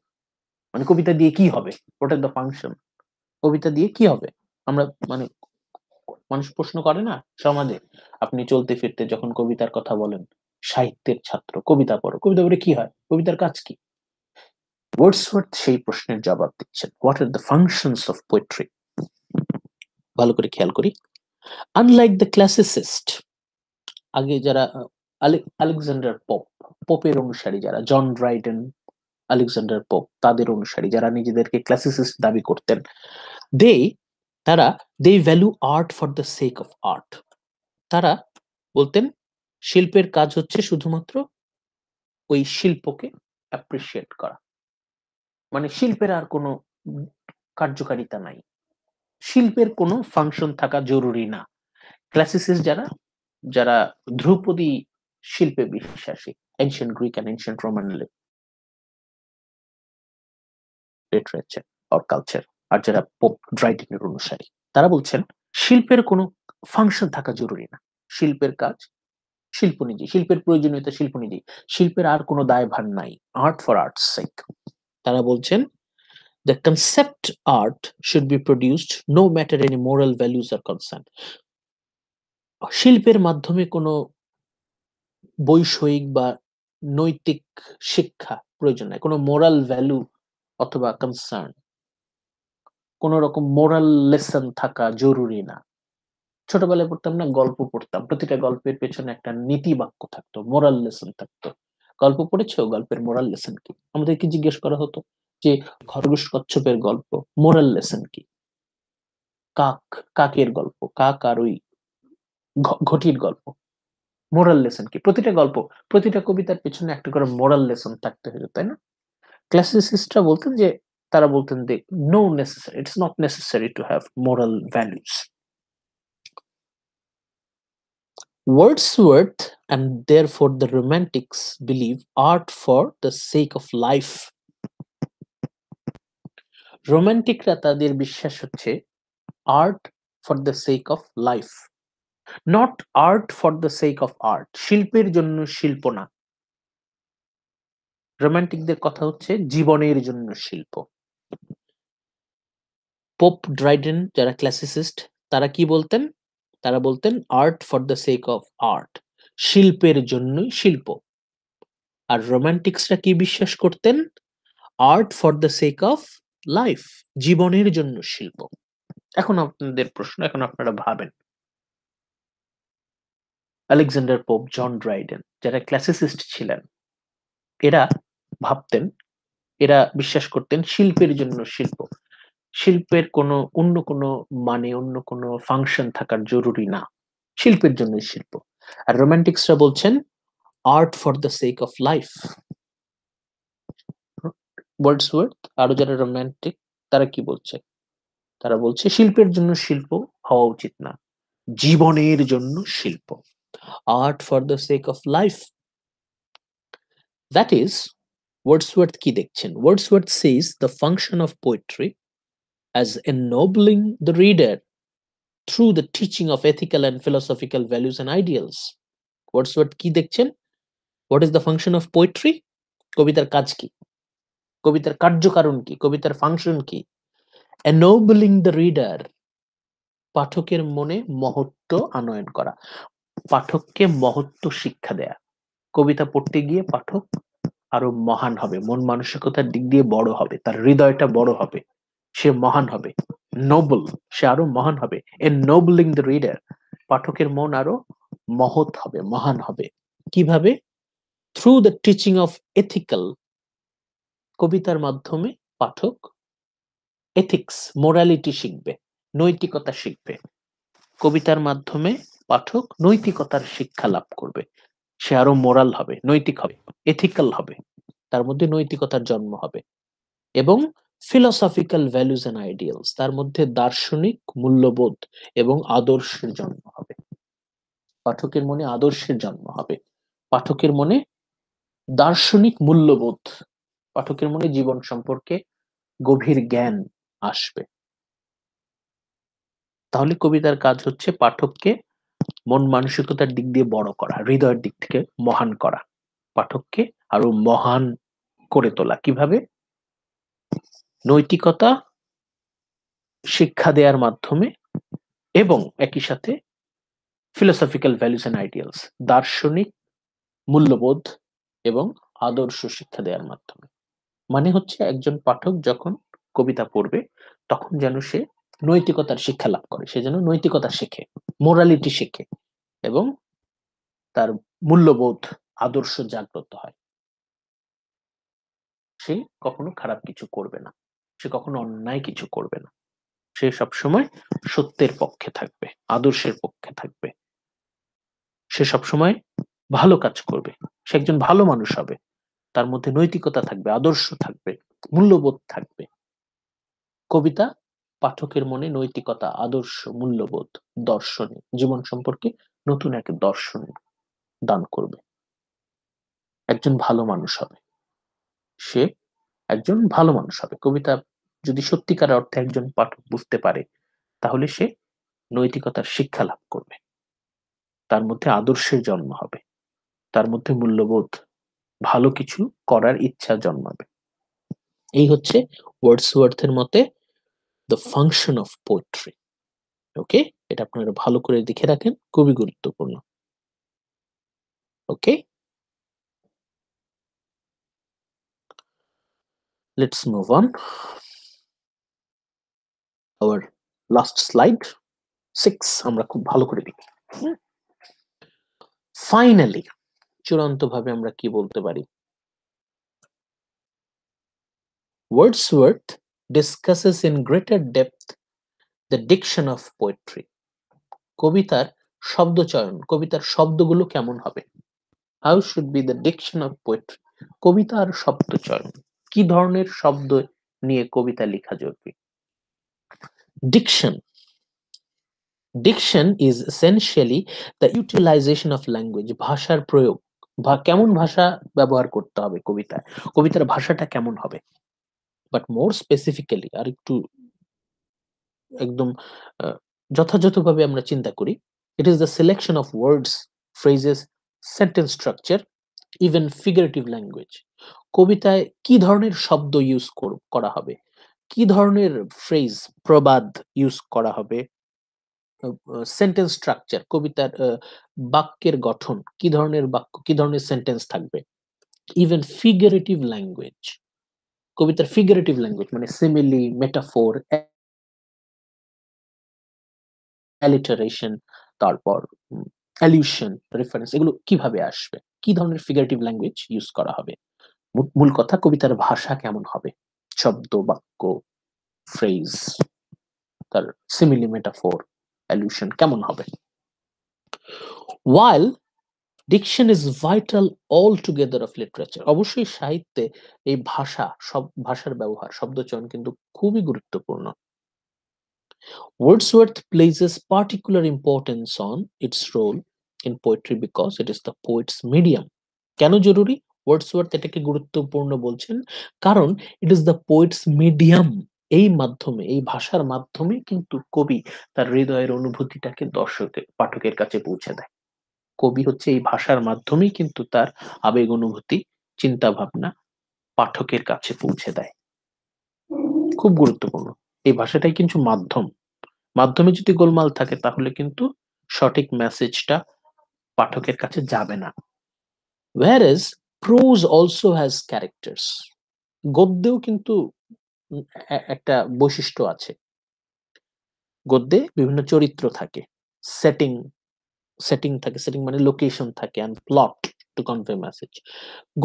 মানে কবিতা দিয়ে কি হবে, হোয়াট আর দ্য ফাংশন, কবিতা দিয়ে কি হবে। আমরা মানে মানুষ প্রশ্ন করে না সমাজে, আপনি চলতে ফিরতে যখন কবিতার কথা বলেন, সাহিত্যের ছাত্র কবিতা পড়ো, কবিতা পড়ে কি হয়, কবিতার কাজ কি? ওয়ার্ডসওয়ার্থ সেই প্রশ্নের জবাব দিচ্ছেন, what are the functions of poetry. ভালো করে খেয়াল করি, আনলাইক দ্য ক্লাসিসিস্ট, আগে যারা আলেকজান্ডার পোপ, পোপের অনুসারী যারা, জন ড্রাইডেন, আলেকজান্ডার পোপ, তাদের অনুসারী যারা নিজেদেরকে ক্লাসিসিস্ট দাবি করতেন, দে তারা they value art for the sake of art. তারা বলতেন শিল্পের কাজ হচ্ছে শুধুমাত্র ওই শিল্পকে অ্যাপ্রিসিয়েট করা, মানে শিল্পের আর কোনো কার্যকারিতা নাই, শিল্পের কোনো ফাংশন থাকা জরুরি না। ক্লাসিসিস্ট যারা, যারা ধ্রুপদী শিল্পে বিশ্বাসী, ancient Greek and ancient Roman literature or culture, আর যারা পোপ ড্রাইডেনের অনুসারী, তারা বলছেন শিল্পের কোনো ফাংশন থাকা জরুরি না, শিল্পের কাজ শিল্প নিজেই, শিল্পের প্রয়োজনীয়তা শিল্প নিজেই, শিল্পের আর কোনো দায়ভার নাই, আর্ট ফর আর্টস সেক। তারা বলছেন the concept art should be produced no matter any moral values are concerned. শিল্পের মাধ্যমে কোনো বৈষয়িক বা নৈতিক শিক্ষা প্রয়োজন নাই, কোনো মোরাল ভ্যালু অথবা কনসার্ন, কোন রকম মোরাল লেসন থাকা জরুরি না। ছোটবেলায় পড়তাম না, গল্প পড়তাম, প্রতিটা গল্পের পেছনে একটা নীতি বাক্য থাকতো, মোরাল লেসন থাকতো। গল্প পড়েছো, গল্পের মোরাল লেসন কি? আমাদেরকে জিজ্ঞেস করা হতো যে খরগোশ কচ্ছপের গল্প, মোরাল লেসন কি? কাক, কাকের গল্প, কাক আর ওই ঘটির গল্প, মোরাল লেসন কি? প্রতিটা গল্প, প্রতিটা কবিতার পেছনে একটা করে মোরাল লেসন থাকতে হতো, তাই না? ক্লাসিসিস্টরা বলতেন যে, তারা বলতেন যে no necessary, it's not necessary to have moral values. Wordsworth and therefore the Romantics believe art for the sake of life. রোমান্টিকরা তাদের বিশ্বাস হচ্ছে art for the sake of life, not art for the sake of art, শিল্পের জন্য শিল্প না। রোমান্টিকদের কথা হচ্ছে জীবনের জন্য শিল্প। পোপ ড্রাইডেন যারা ক্লাসিসিস্ট, তারা কি বলতেন? তারা বলতেন art for the sake of art, শিল্পের জন্যই শিল্প। আর রোমান্টিক্সরা কি বিশ্বাস করতেন? Art for the sake of life, জীবনের জন্য শিল্প। এখন আপনাদের প্রশ্ন, এখন আপনারা ভাবেন, আলেকজান্ডার পোপ, জন ড্রাইডেন যারা ক্লাসিসিস্ট ছিলেন, এরা ভাবতেন, এরা বিশ্বাস করতেন শিল্পের জন্য শিল্প, শিল্পের কোনো অন্য কোনো মানে অন্য কোনো ফাংশন থাকার জরুরি না, শিল্পের জন্যই শিল্প। আর রোমান্টিক্সরা বলছেন art for the sake of life. Wordsworth আরো যারা রোমান্টিক, তারা কি বলছে? তারা বলছে শিল্পের জন্য শিল্প হওয়া উচিত না, জীবনের জন্য শিল্প, art for the sake of life. That is, Wordsworth কি দেখছেন? Wordsworth says the function of poetry as ennobling the reader through the teaching of ethical and philosophical values and ideals. Wordsworth কি দেখছেন? What is the function of poetry? কবিতার কাজ কি? কবিতার কার্যকারণ কি? কবিতার ফাংশন কি? Ennobling the reader, পাঠকের মনে মহত্ব আনয়ন করা, পাঠককে মহত্ব শিক্ষা দেয়া। কবিতা পড়তে গিয়ে পাঠক আরো মহান হবে, মন মানসিকতার দিক দিয়ে বড় হবে, তার হৃদয়টা বড় হবে, সে মহান হবে, নোবল, সে আরো মহান হবে। ennobling the reader, পাঠকের মন আরো মহৎ হবে, মহান হবে। কিভাবে? through the teaching of ethical, কবিতার মাধ্যমে পাঠক এথিক্স, মোরালিটি শিখবে, নৈতিকতা শিখবে। কবিতার মাধ্যমে পাঠক নৈতিকতার শিক্ষা লাভ করবে, সে আরো মোরাল হবে, নৈতিক হবে, এথিক্যাল হবে, তার মধ্যে নৈতিকতার জন্ম হবে। এবং ফিলোসফিক্যাল ভ্যালুজ এন্ড আইডিয়ালস, তার মধ্যে দার্শনিক মূল্যবোধ এবং আদর্শের জন্ম হবে। পাঠকের মনে আদর্শের জন্ম হবে, পাঠকের মনে দার্শনিক মূল্যবোধ, পাঠকের মনে জীবন সম্পর্কে গভীর জ্ঞান আসবে। তাহলে কবিতার কাজ হচ্ছে পাঠককে মন মানসিকতার দিক দিয়ে বড় করা, হৃদয়ের দিক থেকে মহান করা, পাঠককে আরো মহান করে তোলা। কিভাবে? নৈতিকতা শিক্ষা দেওয়ার মাধ্যমে এবং একই সাথে ফিলোসফিক্যাল ভ্যালুস এন্ড আইডিয়ালস, দার্শনিক মূল্যবোধ এবং আদর্শ শিক্ষা দেওয়ার মাধ্যমে। মানে হচ্ছে একজন পাঠক যখন কবিতা পড়বে তখন যেন সে নৈতিকতার শিক্ষা লাভ করে, সে যেন নৈতিকতা শেখে, মোরালিটি শেখে এবং তার মূল্যবোধ আদর্শ জাগ্রত হয়। সে কখনো খারাপ কিছু করবে না, সে কখনো অন্যায় কিছু করবে না, সে সবসময় সত্যের পক্ষে থাকবে, আদর্শের পক্ষে থাকবে, সে সবসময় ভালো কাজ করবে, সে একজন ভালো মানুষ হবে, তার মধ্যে নৈতিকতা থাকবে, আদর্শ থাকবে, মূল্যবোধ থাকবে। কবিতা পাঠকের মনে নৈতিকতা, আদর্শ, মূল্যবোধ, দর্শনে, জীবন সম্পর্কে নতুন এক দর্শন দান করবে। একজন ভালো মানুষ হবে, সে একজন ভালো মানুষ হবে। কবিতা যদি সত্যিকার অর্থে একজন পাঠক বুঝতে পারে তাহলে সে নৈতিকতার শিক্ষা লাভ করবে। তার মধ্যে আদর্শের জন্ম হবে, তার মধ্যে মূল্যবোধ, ভালো কিছু করার ইচ্ছা জন্মাবে। এই হচ্ছে ওয়ার্ডসওয়ার্থের মতে the function of poetry. Okay, এটা আপনারা ভালো করে দেখে রাখেন, খুবই গুরুত্বপূর্ণ। Okay, let's move on our last slide 6। আমরা খুব ভালো করে দেখি। ফাইনালি, চূড়ান্তভাবে আমরা কি বলতে পারি? Wordsworth discusses in greater depth the diction of poetry. কবিতার শব্দচয়ন, কবিতার শব্দগুলো কেমন হবে? How should be the diction of poetry? কবিতার শব্দচয়ন, কি ধরনের শব্দ নিয়ে কবিতা লেখা জরুরি? Diction. Diction is essentially the utilization of language. ভাষার প্রয়োগ, কেমন ভাষা ব্যবহার করতে হবে কবিতায়, কবিতার ভাষাটা কেমন হবে? বাট মোর স্পেসিফিক্যালি, আর একটু একদম যথাযথভাবে আমরা চিন্তা করি, ইট is the selection of words, phrases, sentence structure, even figurative language. কবিতায় কি ধরনের শব্দ ইউজ করা হবে, কি ধরনের ফ্রেজ, প্রবাদ ইউজ করা হবে, সেন্টেন্স স্ট্রাকচার, কবিতার বাক্যের গঠন, কি ধরনের বাক্য, কি ধরনের সেন্টেন্স থাকবে, ইভেন ফিগারেটিভ ল্যাঙ্গুয়েজ, কবিতার ফিগারেটিভ ল্যাঙ্গুয়েজ মানে সিমিলি, মেটাফোর, অ্যালিটারেশন, তারপর অ্যালিউশন, রেফারেন্স, এগুলো কিভাবে আসবে, কি ধরনের ফিগারেটিভ ল্যাঙ্গুয়েজ ইউজ করা হবে। মূল কথা, কবিতার ভাষা কেমন হবে, শব্দ, বাক্য, ফ্রেজ, তার সিমিলি, মেটাফোর, অ্যালিউশন কেমন হবে। While diction is vital altogether of literature, অবশ্যই সাহিত্যে এই ভাষা, ভাষার ব্যবহার, শব্দচয়ন কিন্তু খুবই গুরুত্বপূর্ণ। Wordsworth places particular importance on its role in poetry because it is the poet's medium. কেন জরুরি? ওয়ার্ডসওয়ার্থ এটাকে গুরুত্বপূর্ণ বলছেন কারণ it is the poet's medium. এই মাধ্যমে, এই ভাষার মাধ্যমে কিন্তু কবি তার হৃদয়ের অনুভূতিটাকে পাঠকের কাছে পৌঁছে দেয়। কবি হচ্ছে এই ভাষার মাধ্যমেই কিন্তু তার আবেগ, অনুভূতি, চিন্তা ভাবনা পাঠকের কাছে পৌঁছে দেয়। খুব গুরুত্বপূর্ণ। এই ভাষাটাই কিন্তু মাধ্যম। মাধ্যমে যদি গোলমাল থাকে তাহলে কিন্তু সঠিক মেসেজটা পাঠকের কাছে যাবে না। Whereas prose also has characters. গদ্যেও কিন্তু একটা বৈশিষ্ট্য আছে। গদ্যে বিভিন্ন চরিত্র থাকে, সেটিং সেটিং থাকে, সেটিং মানে লোকেশন থাকে, and plot to convey message.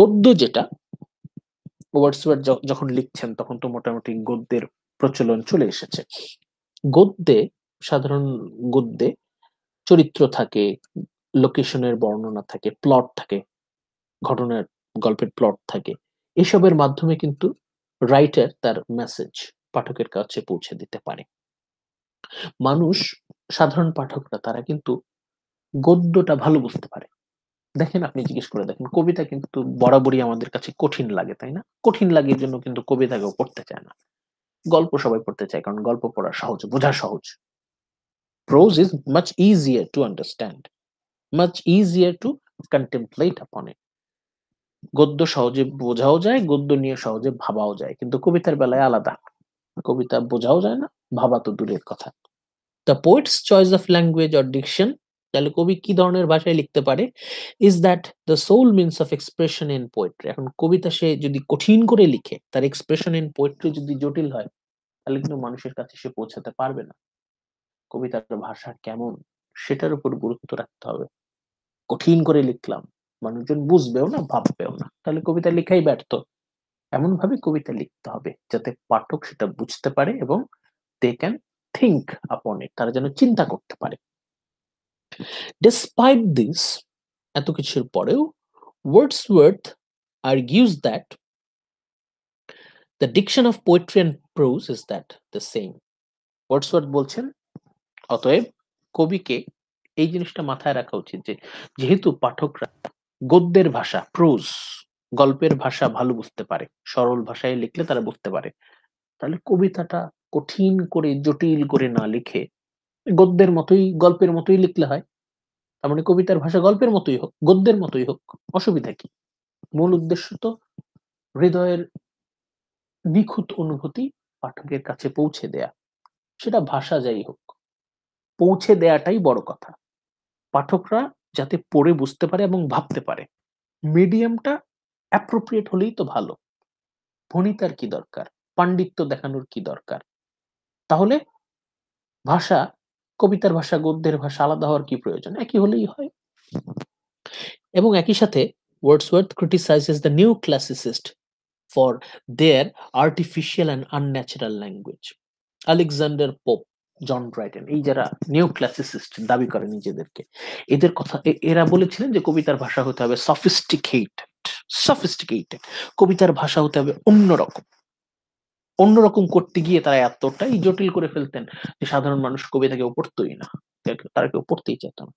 গদ্য যেটা, ওয়ার্ডসওয়ার্থ যখন লিখছেন তখন তো মোটামুটি গদ্যের প্রচলন চলে এসেছে। গদ্যে, সাধারণ গদ্যে চরিত্র থাকে, লোকেশনের বর্ণনা থাকে, প্লট থাকে, ঘটনার, গল্পের প্লট থাকে। এসবের মাধ্যমে কিন্তু রাইটার তার মেসেজ পাঠকের কাছে পৌঁছে দিতে পারে। মানুষ, সাধারণ পাঠকরা, তারা কিন্তু গদ্যটা ভালো বুঝতে পারে। দেখেন, আপনি জিজ্ঞেস করে দেখেন, কবিতা কিন্তু বরাবরই আমাদের কাছে কঠিন লাগে, তাই না? কঠিন লাগে এর জন্য কিন্তু কবিতাকেও পড়তে চায় না। গল্প সবাই পড়তে চায় কারণ গল্প পড়া সহজ, বোঝা সহজ। Prose is much easier to understand, much easier to contemplate upon it. গদ্য সহজে বোঝাও যায়, গদ্য নিয়ে সহজে ভাবাও যায়, কিন্তু কবিতার বেলায় আলাদা। কবিতা বোঝাও যায় না, ভাবা তো দূরের কথা। The poet's choice of language or diction, তাহলে কবি কি ধরনের ভাষায় লিখতে পারে, is that the sole means of expression in poetry. এখন কবিতা সে যদি কঠিন করে লিখে, তার expression in poetry যদি জটিল হয়, তাহলে কিন্তু মানুষের কাছে সে পৌঁছাতে পারবে না। কবিতার ভাষা কেমন সেটার উপর গুরুত্ব রাখতে হবে। কঠিন করে লিখলাম, মানুষজন বুঝবেও না, ভাববেও না, তাহলে কবিতা লেখাই ব্যর্থ। এমন ভাবে কবিতা লিখতে হবে যাতে পাঠক সেটা বুঝতে পারে এবং they can think upon it, তারা যেন চিন্তা করতে পারে। Despite this, এত কিছুর পরেও Wordsworth argues that the diction of poetry and prose is that the same. Wordsworth বলছেন, অতএব কবিকে এই জিনিসটা মাথায় রাখা উচিত যে যেহেতু পাঠকরা গদ্যের ভাষা, প্রোজ, গল্পের ভাষা ভালো বুঝতে পারে, সরল ভাষায় লিখলে তারা বুঝতে পারে, তাহলে কবিতাটা কঠিন করে, জটিল করে না লিখে গদ্যের মতোই, গল্পের মতোই লিখলে হয়। তার মানে কবিতার ভাষা গল্পের মতোই হোক, গদ্যের মতোই হোক, অসুবিধা কি? মূল উদ্দেশ্য তো হৃদয়ের নিখুঁত অনুভূতি পাঠকের কাছে পৌঁছে দেয়া। সেটা ভাষা যাই হোক, পৌঁছে দেয়াটাই বড় কথা। পাঠকরা যাতে পড়ে বুঝতে পারে এবং ভাবতে পারে। মিডিয়ামটা অ্যাপ্রোপ্রিয়েট হলেই তো ভালো। ভণিতার কি দরকার? পাণ্ডিত্য দেখানোর কি দরকার? তাহলে ভাষা, কবিতার ভাষা, গদ্যের ভাষা আলাদা হওয়ার কি প্রয়োজন? একই হলেই হয়। এবং একই সাথে Wordsworth criticizes the new classicist for their artificial and unnatural language. Alexander Pope, John Brighton, এই যারা নিউ ক্লাসিসিস্ট দাবি করে নিজেদেরকে, এদের কথা এরা বলেছিলেন যে কবিতার ভাষা হতে হবে সফিস্টিকেটেড, কবিতার ভাষা হতে হবে অন্যরকম। অন্যরকম করতে গিয়ে তারা এতটাই জটিল করে ফেলতেন যে সাধারণ মানুষ কবিতা কেউ পড়তোই না, তারা কেউ পড়তেই চেত না।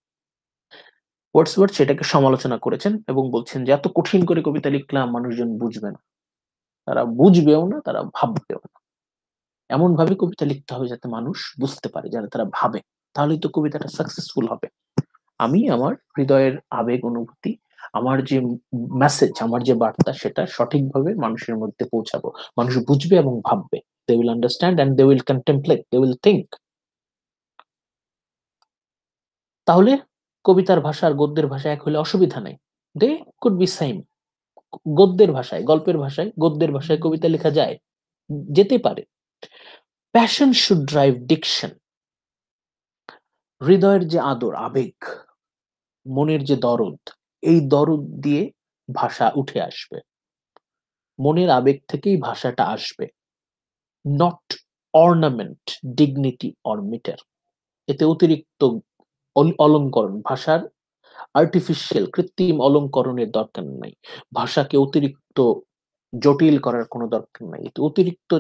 ওয়ার্ডসওয়ার্থ সেটাকে সমালোচনা করেছেন এবং বলছেন যে এত কঠিন করে কবিতা লিখলাম, মানুষজন বুঝবে না, তারা বুঝবেও না, তারা ভাববেও না। এমন ভাবে কবিতা লিখতে হবে যাতে মানুষ বুঝতে পারে, যাতে তারা ভাবে, তাহলেই তো কবিতাটা সাকসেসফুল হবে। আমি আমার হৃদয়ের আবেগ অনুভূতি, আমার যে মেসেজ, আমার যে বার্তা, সেটা সঠিকভাবে মানুষের মধ্যে পৌঁছাবো। মানুষ বুঝবে এবং ভাববে। They will understand and they will contemplate, they will think. তাহলে কবিতার ভাষা আর গদ্যের ভাষা এক হলে অসুবিধা নাই। They could be same. গদ্যের ভাষায়, গল্পের ভাষায়, গদ্যের ভাষায় কবিতা লেখা যায়, যেতে পারে। Passion should drive diction. হৃদয়ের যে আদর, আবেগ, মনের যে দরদ, এই দরদ দিয়ে ভাষা উঠে আসবে। মনের আবেগ থেকেই ভাষাটা আসবে। Not ornament, dignity or metre. এতে অতিরিক্ত অলঙ্করণ, ভাষার আর্টিফিশিয়াল, কৃত্রিম অলঙ্করণের দরকার নাই। ভাষাকে অতিরিক্ত জটিল করার কোনো দরকার নাই। এতে অতিরিক্ত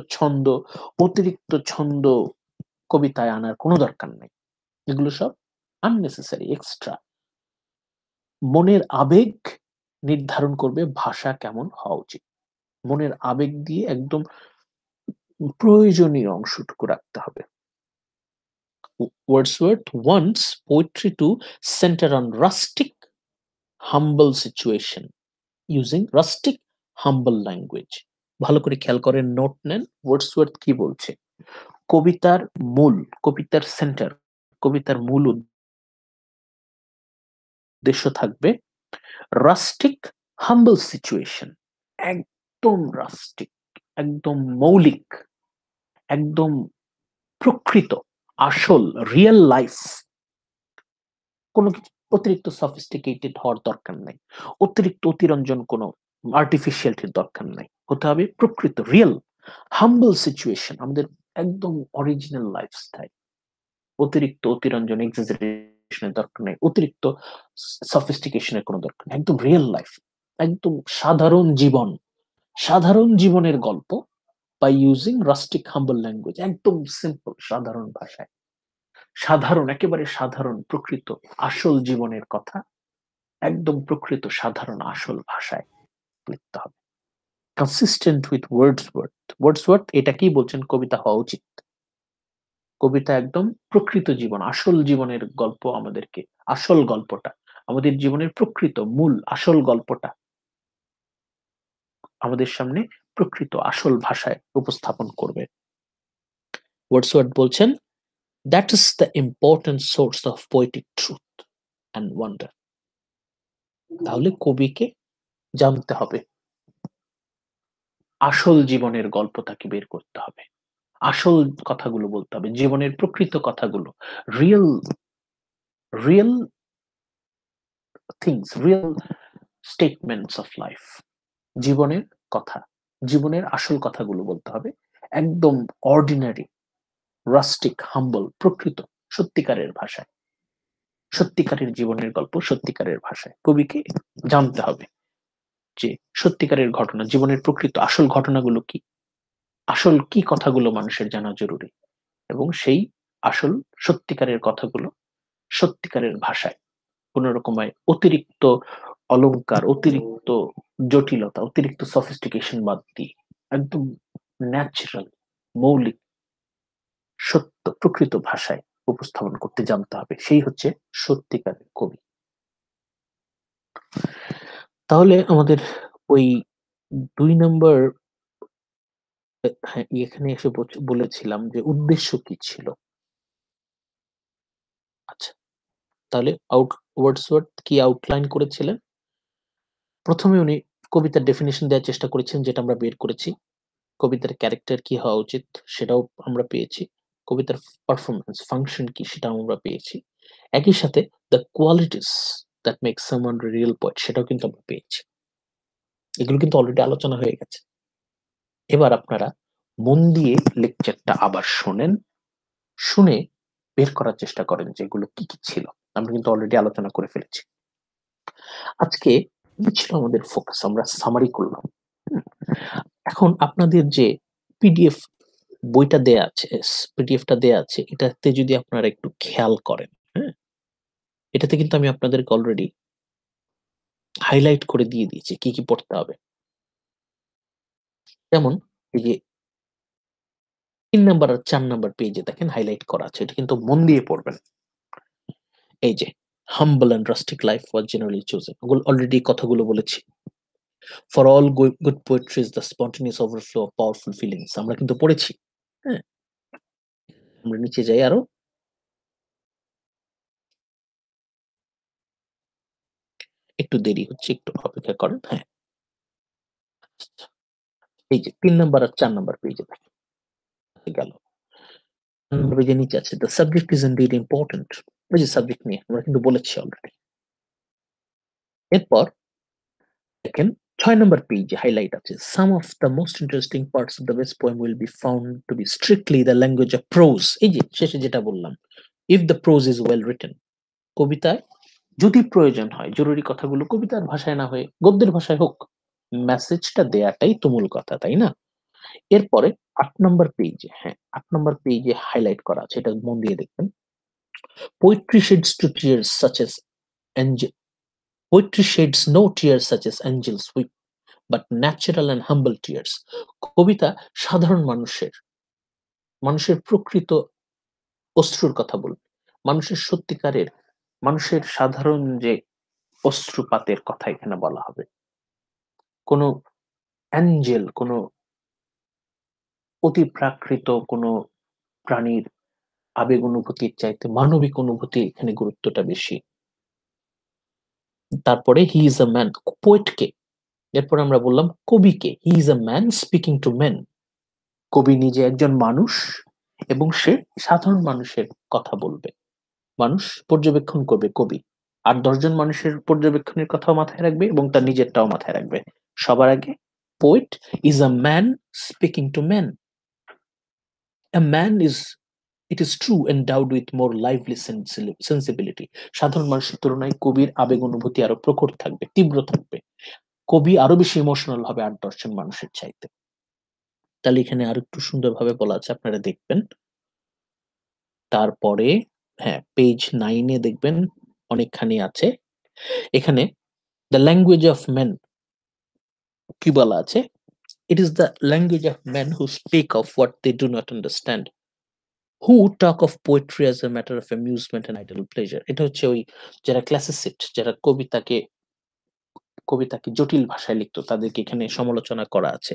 ছন্দ কবিতায় আনার কোনো দরকার নাই। এগুলো সব আননেসেসারি, এক্সট্রা। মনের আবেগ নির্ধারণ করবে ভাষা কেমন হওয়া উচিত। মনের আবেগ দিয়ে একদম প্রয়োজনীয় অংশটুকু রাখতে হবে। Wordsworth wants poetry to center on rustic, humble situation, using rustic, humble language. ভালো করে খেয়াল করেন, নোট নেন, ওয়ার্ডসওয়ার্থ কি বলছে। কবিতার মূল, কবিতার সেন্টার, কবিতার মূল উদ্দেশ্য থাকবে রাস্টিক, হাম্বল সিচুয়েশন। একদম রাস্টিক, একদম মৌলিক, একদম প্রকৃত, আসল, রিয়েল লাইফ। কোনো কিছু অতিরিক্ত সফিস্টিকেটেড হওয়ার দরকার নাই, অতিরিক্ত অতিরঞ্জন কোনো আর্টিফিশিয়ালিটির দরকার নাই। হতে হবে প্রকৃত, রিয়েল, হাম্বল সিচুয়েশন, আমাদের একদম অরিজিনাল লাইফস্টাইল। অতিরিক্ত অতিরঞ্জন, এক্সাজারেশনের দরকার নেই, অতিরিক্ত সফিস্টিকেশনের কোনো দরকার নেই। একদম রিয়েল লাইফ, একদম সাধারণ জীবন, সাধারণ জীবনের গল্প, by using rustic humble language. একদম সিম্পল, সাধারণ ভাষায়, সাধারণ, একেবারে সাধারণ, প্রকৃত, আসল জীবনের কথা একদম প্রকৃত, সাধারণ, আসল ভাষায় লিখতে হবে। Consistent with Wordsworth. ওয়ার্ডসওয়ার্থ এটা কি বলছেন কবিতা হওয়া উচিত? কবিতা একদম প্রকৃত জীবন, আসল জীবনের গল্প, আমাদেরকে আসল গল্পটা, আমাদের জীবনের প্রকৃত মূল আসল গল্পটা আমাদের সামনে প্রকৃত আসল ভাষায় উপস্থাপন করবে। ওয়ার্ডসওয়ার্থ বলছেন, that is the important source of poetic truth and wonder. তাহলে কবিকে জানতে হবে, আসল জীবনের গল্পটাকে বের করতে হবে, আসল কথাগুলো বলতে হবে, জীবনের প্রকৃত কথাগুলো, real, real things, real statements of life, জীবনের কথা, জীবনের আসল কথাগুলো বলতে হবে। একদম অর্ডিনারি, রাস্টিক, হাম্বল, প্রকৃত, সত্যিকারের ভাষায়, সত্যিকারের জীবনের গল্প, সত্যিকারের ভাষায় কবিকে জানতে হবে যে সত্যিকারের ঘটনা, জীবনের প্রকৃত আসল ঘটনাগুলো কি, আসল কি কথাগুলো মানুষের জানা জরুরি, এবং সেই আসল সত্যিকারের কথাগুলো সত্যিকারের ভাষায়, কোন রকমের অতিরিক্ত অলংকার, অতিরিক্ত জটিলতা, অতিরিক্ত সফিস্টিকেশন বাদ দিয়ে একদম ন্যাচারাল, মৌলিক, সত্য, প্রকৃত ভাষায় উপস্থাপন করতে জানতে হবে। সেই হচ্ছে সত্যিকারের কবি। তাহলে আমাদের ওই ২ নাম্বার হ্যাঁ, এখানে এসে বলেছিলাম যে উদ্দেশ্য কি ছিল? আচ্ছা, তাহলে ওয়ার্ডসওয়ার্থ কি আউটলাইন করেছিলেন? ১ম এ উনি কবিতার ডেফিনিশন দেওয়ার চেষ্টা করেছেন, যেটা আমরা বের করেছি। কবিতার ক্যারেক্টার কি হওয়া উচিত সেটাও আমরা পেয়েছি। কবিতার পারফরম্যান্স, ফাংশন কি সেটাও আমরা পেয়েছি। একই সাথে the qualities that make someone a Real poet সেটাও কিন্তু আমরা পেয়েছি। এগুলো কিন্তু অলরেডি আলোচনা হয়ে গেছে। এবার আপনারা মন দিয়ে লেকচারটা আবার শোনেন। শুনে বের করার চেষ্টা করেন যে এগুলো কি, কি ছিল। আমরা কিন্তু অলরেডি আলোচনা করে ফেলেছি। আজকে কি ছিল আমাদের ফোকাস? আমরা সামারি করলাম। হুম? এখন আপনাদের যে পিডিএফ বইটা দেয়া আছে, পিডিএফটা দেয়া আছে, এটাতে যদি আপনারা একটু খেয়াল করেন, হ্যাঁ? এটাতে কিন্তু আমি আপনাদেরকে অলরেডি হাইলাইট করে দিয়ে দিয়েছি কি, কি পড়তে হবে। যেমন এই যে ৩ নাম্বার আর ৪ নাম্বার পেজে দেখেন হাইলাইট করা আছে। এটা কিন্তু মন দিয়ে পড়বেন। এই যে humble and rustic life was generally chosen। ওগুলো অলরেডি কথাগুলো বলেছি। For all good poetry is the spontaneous overflow of powerful feelings। আমরা কিন্তু পড়েছি। হ্যাঁ? আমরা নিচে যাই আরো। একটু দেরি হচ্ছে, একটু অপেক্ষা করেন। হ্যাঁ, এই যে ৩ নাম্বার আর ৪ নাম্বার পেজে দেখেন গেল। ৪ নাম্বার পেজের নিচে আছে the subject is indeed important। ওই যে সাবজেক্ট নিয়ে আমরা কিন্তু বলেছি অলরেডি। এরপর দেখেন ৬ নাম্বার পেজে হাইলাইট আছে some of the most interesting parts of the best poem will be found to be strictly the language of prose। এই যে শেষে যেটা বললাম, if the prose is well written। কবিতায় যদি প্রয়োজন হয় জরুরি কথাগুলো কবিতার ভাষায় না হয়ে গদ্যের ভাষায় হোক, মেসেজটা দেয়াটাই তো মূল কথা, তাই না? এরপরে ৮ নাম্বার পেজে, হ্যাঁ, ৮ নাম্বার পেজে হাইলাইট করা আছে, এটা মন দিয়ে দেখবেন। Poetry sheds two tears such as angel poetry sheds no tears such as angels weep but natural and humble tears. কবিতা সাধারণ মানুষের প্রকৃত অশ্রুর কথা বলবে। মানুষের সত্যিকারের, মানুষের সাধারণ যে অশ্রুপাতের কথা এখানে বলা হবে। কোনো অ্যাঞ্জেল, কোনো অতিপ্রাকৃত কোনো প্রাণীর আবেগ অনুভূতির চাইতে মানবিক অনুভূতি এখানে গুরুত্বটা বেশি। তারপরে he is a man, poet কে? এরপর আমরা বললাম কবিকে, he is a man speaking to men. কবি নিজে একজন মানুষ এবং সে সাধারণ মানুষের কথা বলবে। মানুষ পর্যবেক্ষণ করবে কবি। আর ১০ জন মানুষের পর্যবেক্ষণের কথাও মাথায় রাখবে এবং তার নিজেরটাও মাথায় রাখবে। সবার আগে poet is a man speaking to men. A man is, it is true, endowed with more lively sensibility। সাধারণ মানুষের তুলনায় কবির আবেগ অনুভূতি আরো প্রখর থাকবে, তীব্র থাকবে। কবি আরো বেশি ইমোশনাল হবে ৮-১০ জন মানুষের চাইতে। তাহলে এখানে আরেকটু সুন্দরভাবে বলা আছে, আপনারা দেখবেন। তারপরে হ্যাঁ, পেজ 9 এ দেখবেন অনেকখানি আছে। এখানে দ্য ল্যাঙ্গুয়েজ অফ মেন কি বলা আছে? It is the language of men who speak of what they do not understand, who talk of poetry as a matter of amusement and idle pleasure। এটা হচ্ছে ওই যারা ক্লাসিসিস্ট, যারা কবিতাকে জটিল ভাষায় লিখতো তাদেরকে এখানে সমালোচনা করা আছে।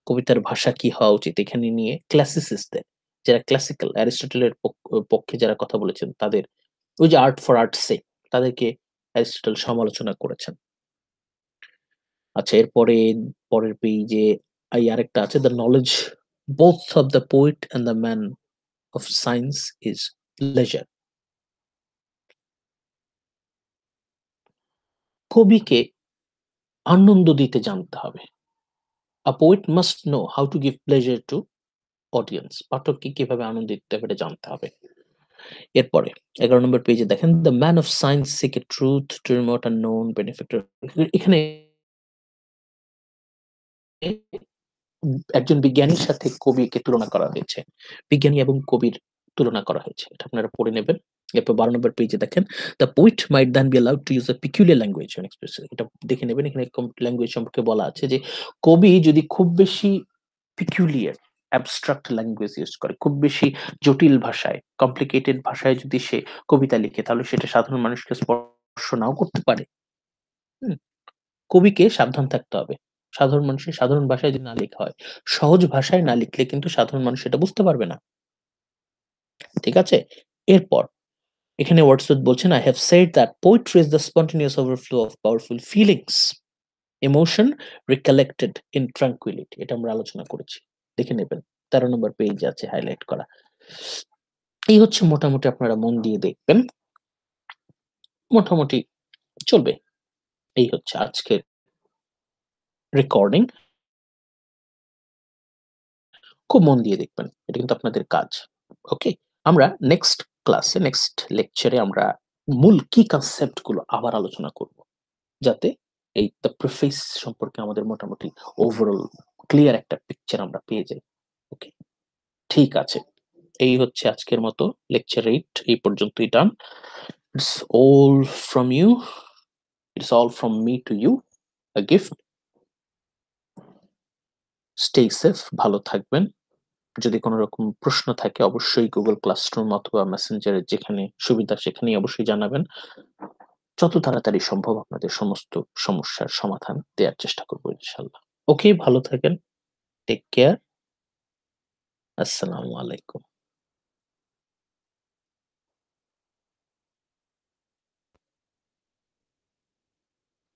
কবিতার ভাষা কি হওয়া উচিত এখানে নিয়ে ক্লাসিসিস্টদের, যারা ক্লাসিক্যাল অ্যারিস্টটলের পক্ষে যারা কথা বলেছেন তাদের, ওই যে আর্ট ফর আর্টস সেক, তাদেরকে অ্যারিস্টটল সমালোচনা করেছেন। আচ্ছা, এরপরে পরের পেজে এই আরেকটা আছে, the knowledge both of the poet and the man of science is pleasure. কবিকে আনন্দ দিতে জানতে হবে। A poet must know how to give pleasure to audience। পাঠককে কিভাবে আনন্দ দিতে হবে এটা জানতে হবে। এরপরে ১১ নম্বর পেজে দেখেন, the man of science seek a truth to remote unknown benefactor। এখানে একজন বিজ্ঞানীর সাথে কবিকে তুলনা করা হয়েছে। বিজ্ঞানী এবং কবির তুলনা করা হয়েছে। এটা আপনারা পড়ে নেবেন। এরপর ১২ নম্বর পেজে দেখেন, the poet might then be allowed to use a peculiar language when expressing। এটা দেখে নেবেন। এখানে ল্যাঙ্গুয়েজ সম্পর্কে বলা আছে যে কবি যদি খুব বেশি peculiar abstract ল্যাঙ্গুয়েজ ইউজ করে, খুব বেশি জটিল ভাষায়, কমপ্লিকেটেড ভাষায় যদি সে কবিতা লিখে তাহলে সেটা সাধারণ মানুষকে স্পর্শ নাও করতে পারে। কবিকে সাবধান থাকতে হবে। সাধারণ মানুষের সাধারণ ভাষায় যদি না লেখা হয়, সহজ ভাষায় না লিখলে কিন্তু সাধারণ মানুষ এটা বুঝতে পারবে না। ঠিক আছে? এরপর এখানে ওয়ার্ডসওয়ার্থ বলছেন, "I have said that poetry is the spontaneous overflow of powerful feelings, emotion recollected in tranquility." এটা আমরা আলোচনা করেছি। দেখে নেবেন। ১৩ নম্বর পেইজে আছে হাইলাইট করা। এই হচ্ছে মোটামুটি আপনারা মন দিয়ে দেখবেন। মোটামুটি চলবে। এই হচ্ছে আজকের রেকর্ডিং। খুব মন দিয়ে দেখবেন। এটা কিন্তু আপনাদের কাজ। ওকে? আমরা নেক্সট ক্লাসে, নেক্সট লেকচারে আমরা মূল কি কনসেপ্ট গুলো আবার আলোচনা করব। যাতে এই দ্য প্রিফেস সম্পর্কে আমাদের মোটামুটি ওভারঅল ক্লিয়ার একটা পিকচার আমরা পেয়ে যাই। ওকে? ঠিক আছে। এই হচ্ছে আজকের মতো লেকচার 8 এই পর্যন্তই done. It's all from you. It's all from me to you. A gift. Stay safe, ভালো থাকবেন। যদি কোনো রকম প্রশ্ন থাকে অবশ্যই Google Classroom অথবা Messenger এর যেখানে সুবিধা সেখানেই অবশ্যই জানাবেন। যত তাড়াতাড়ি সম্ভব আপনাদের সমস্ত সমস্যার সমাধান দেয়ার চেষ্টা করব ইনশাআল্লাহ। ওকে, ভালো থাকেন। Take care. আসসালামু আলাইকুম।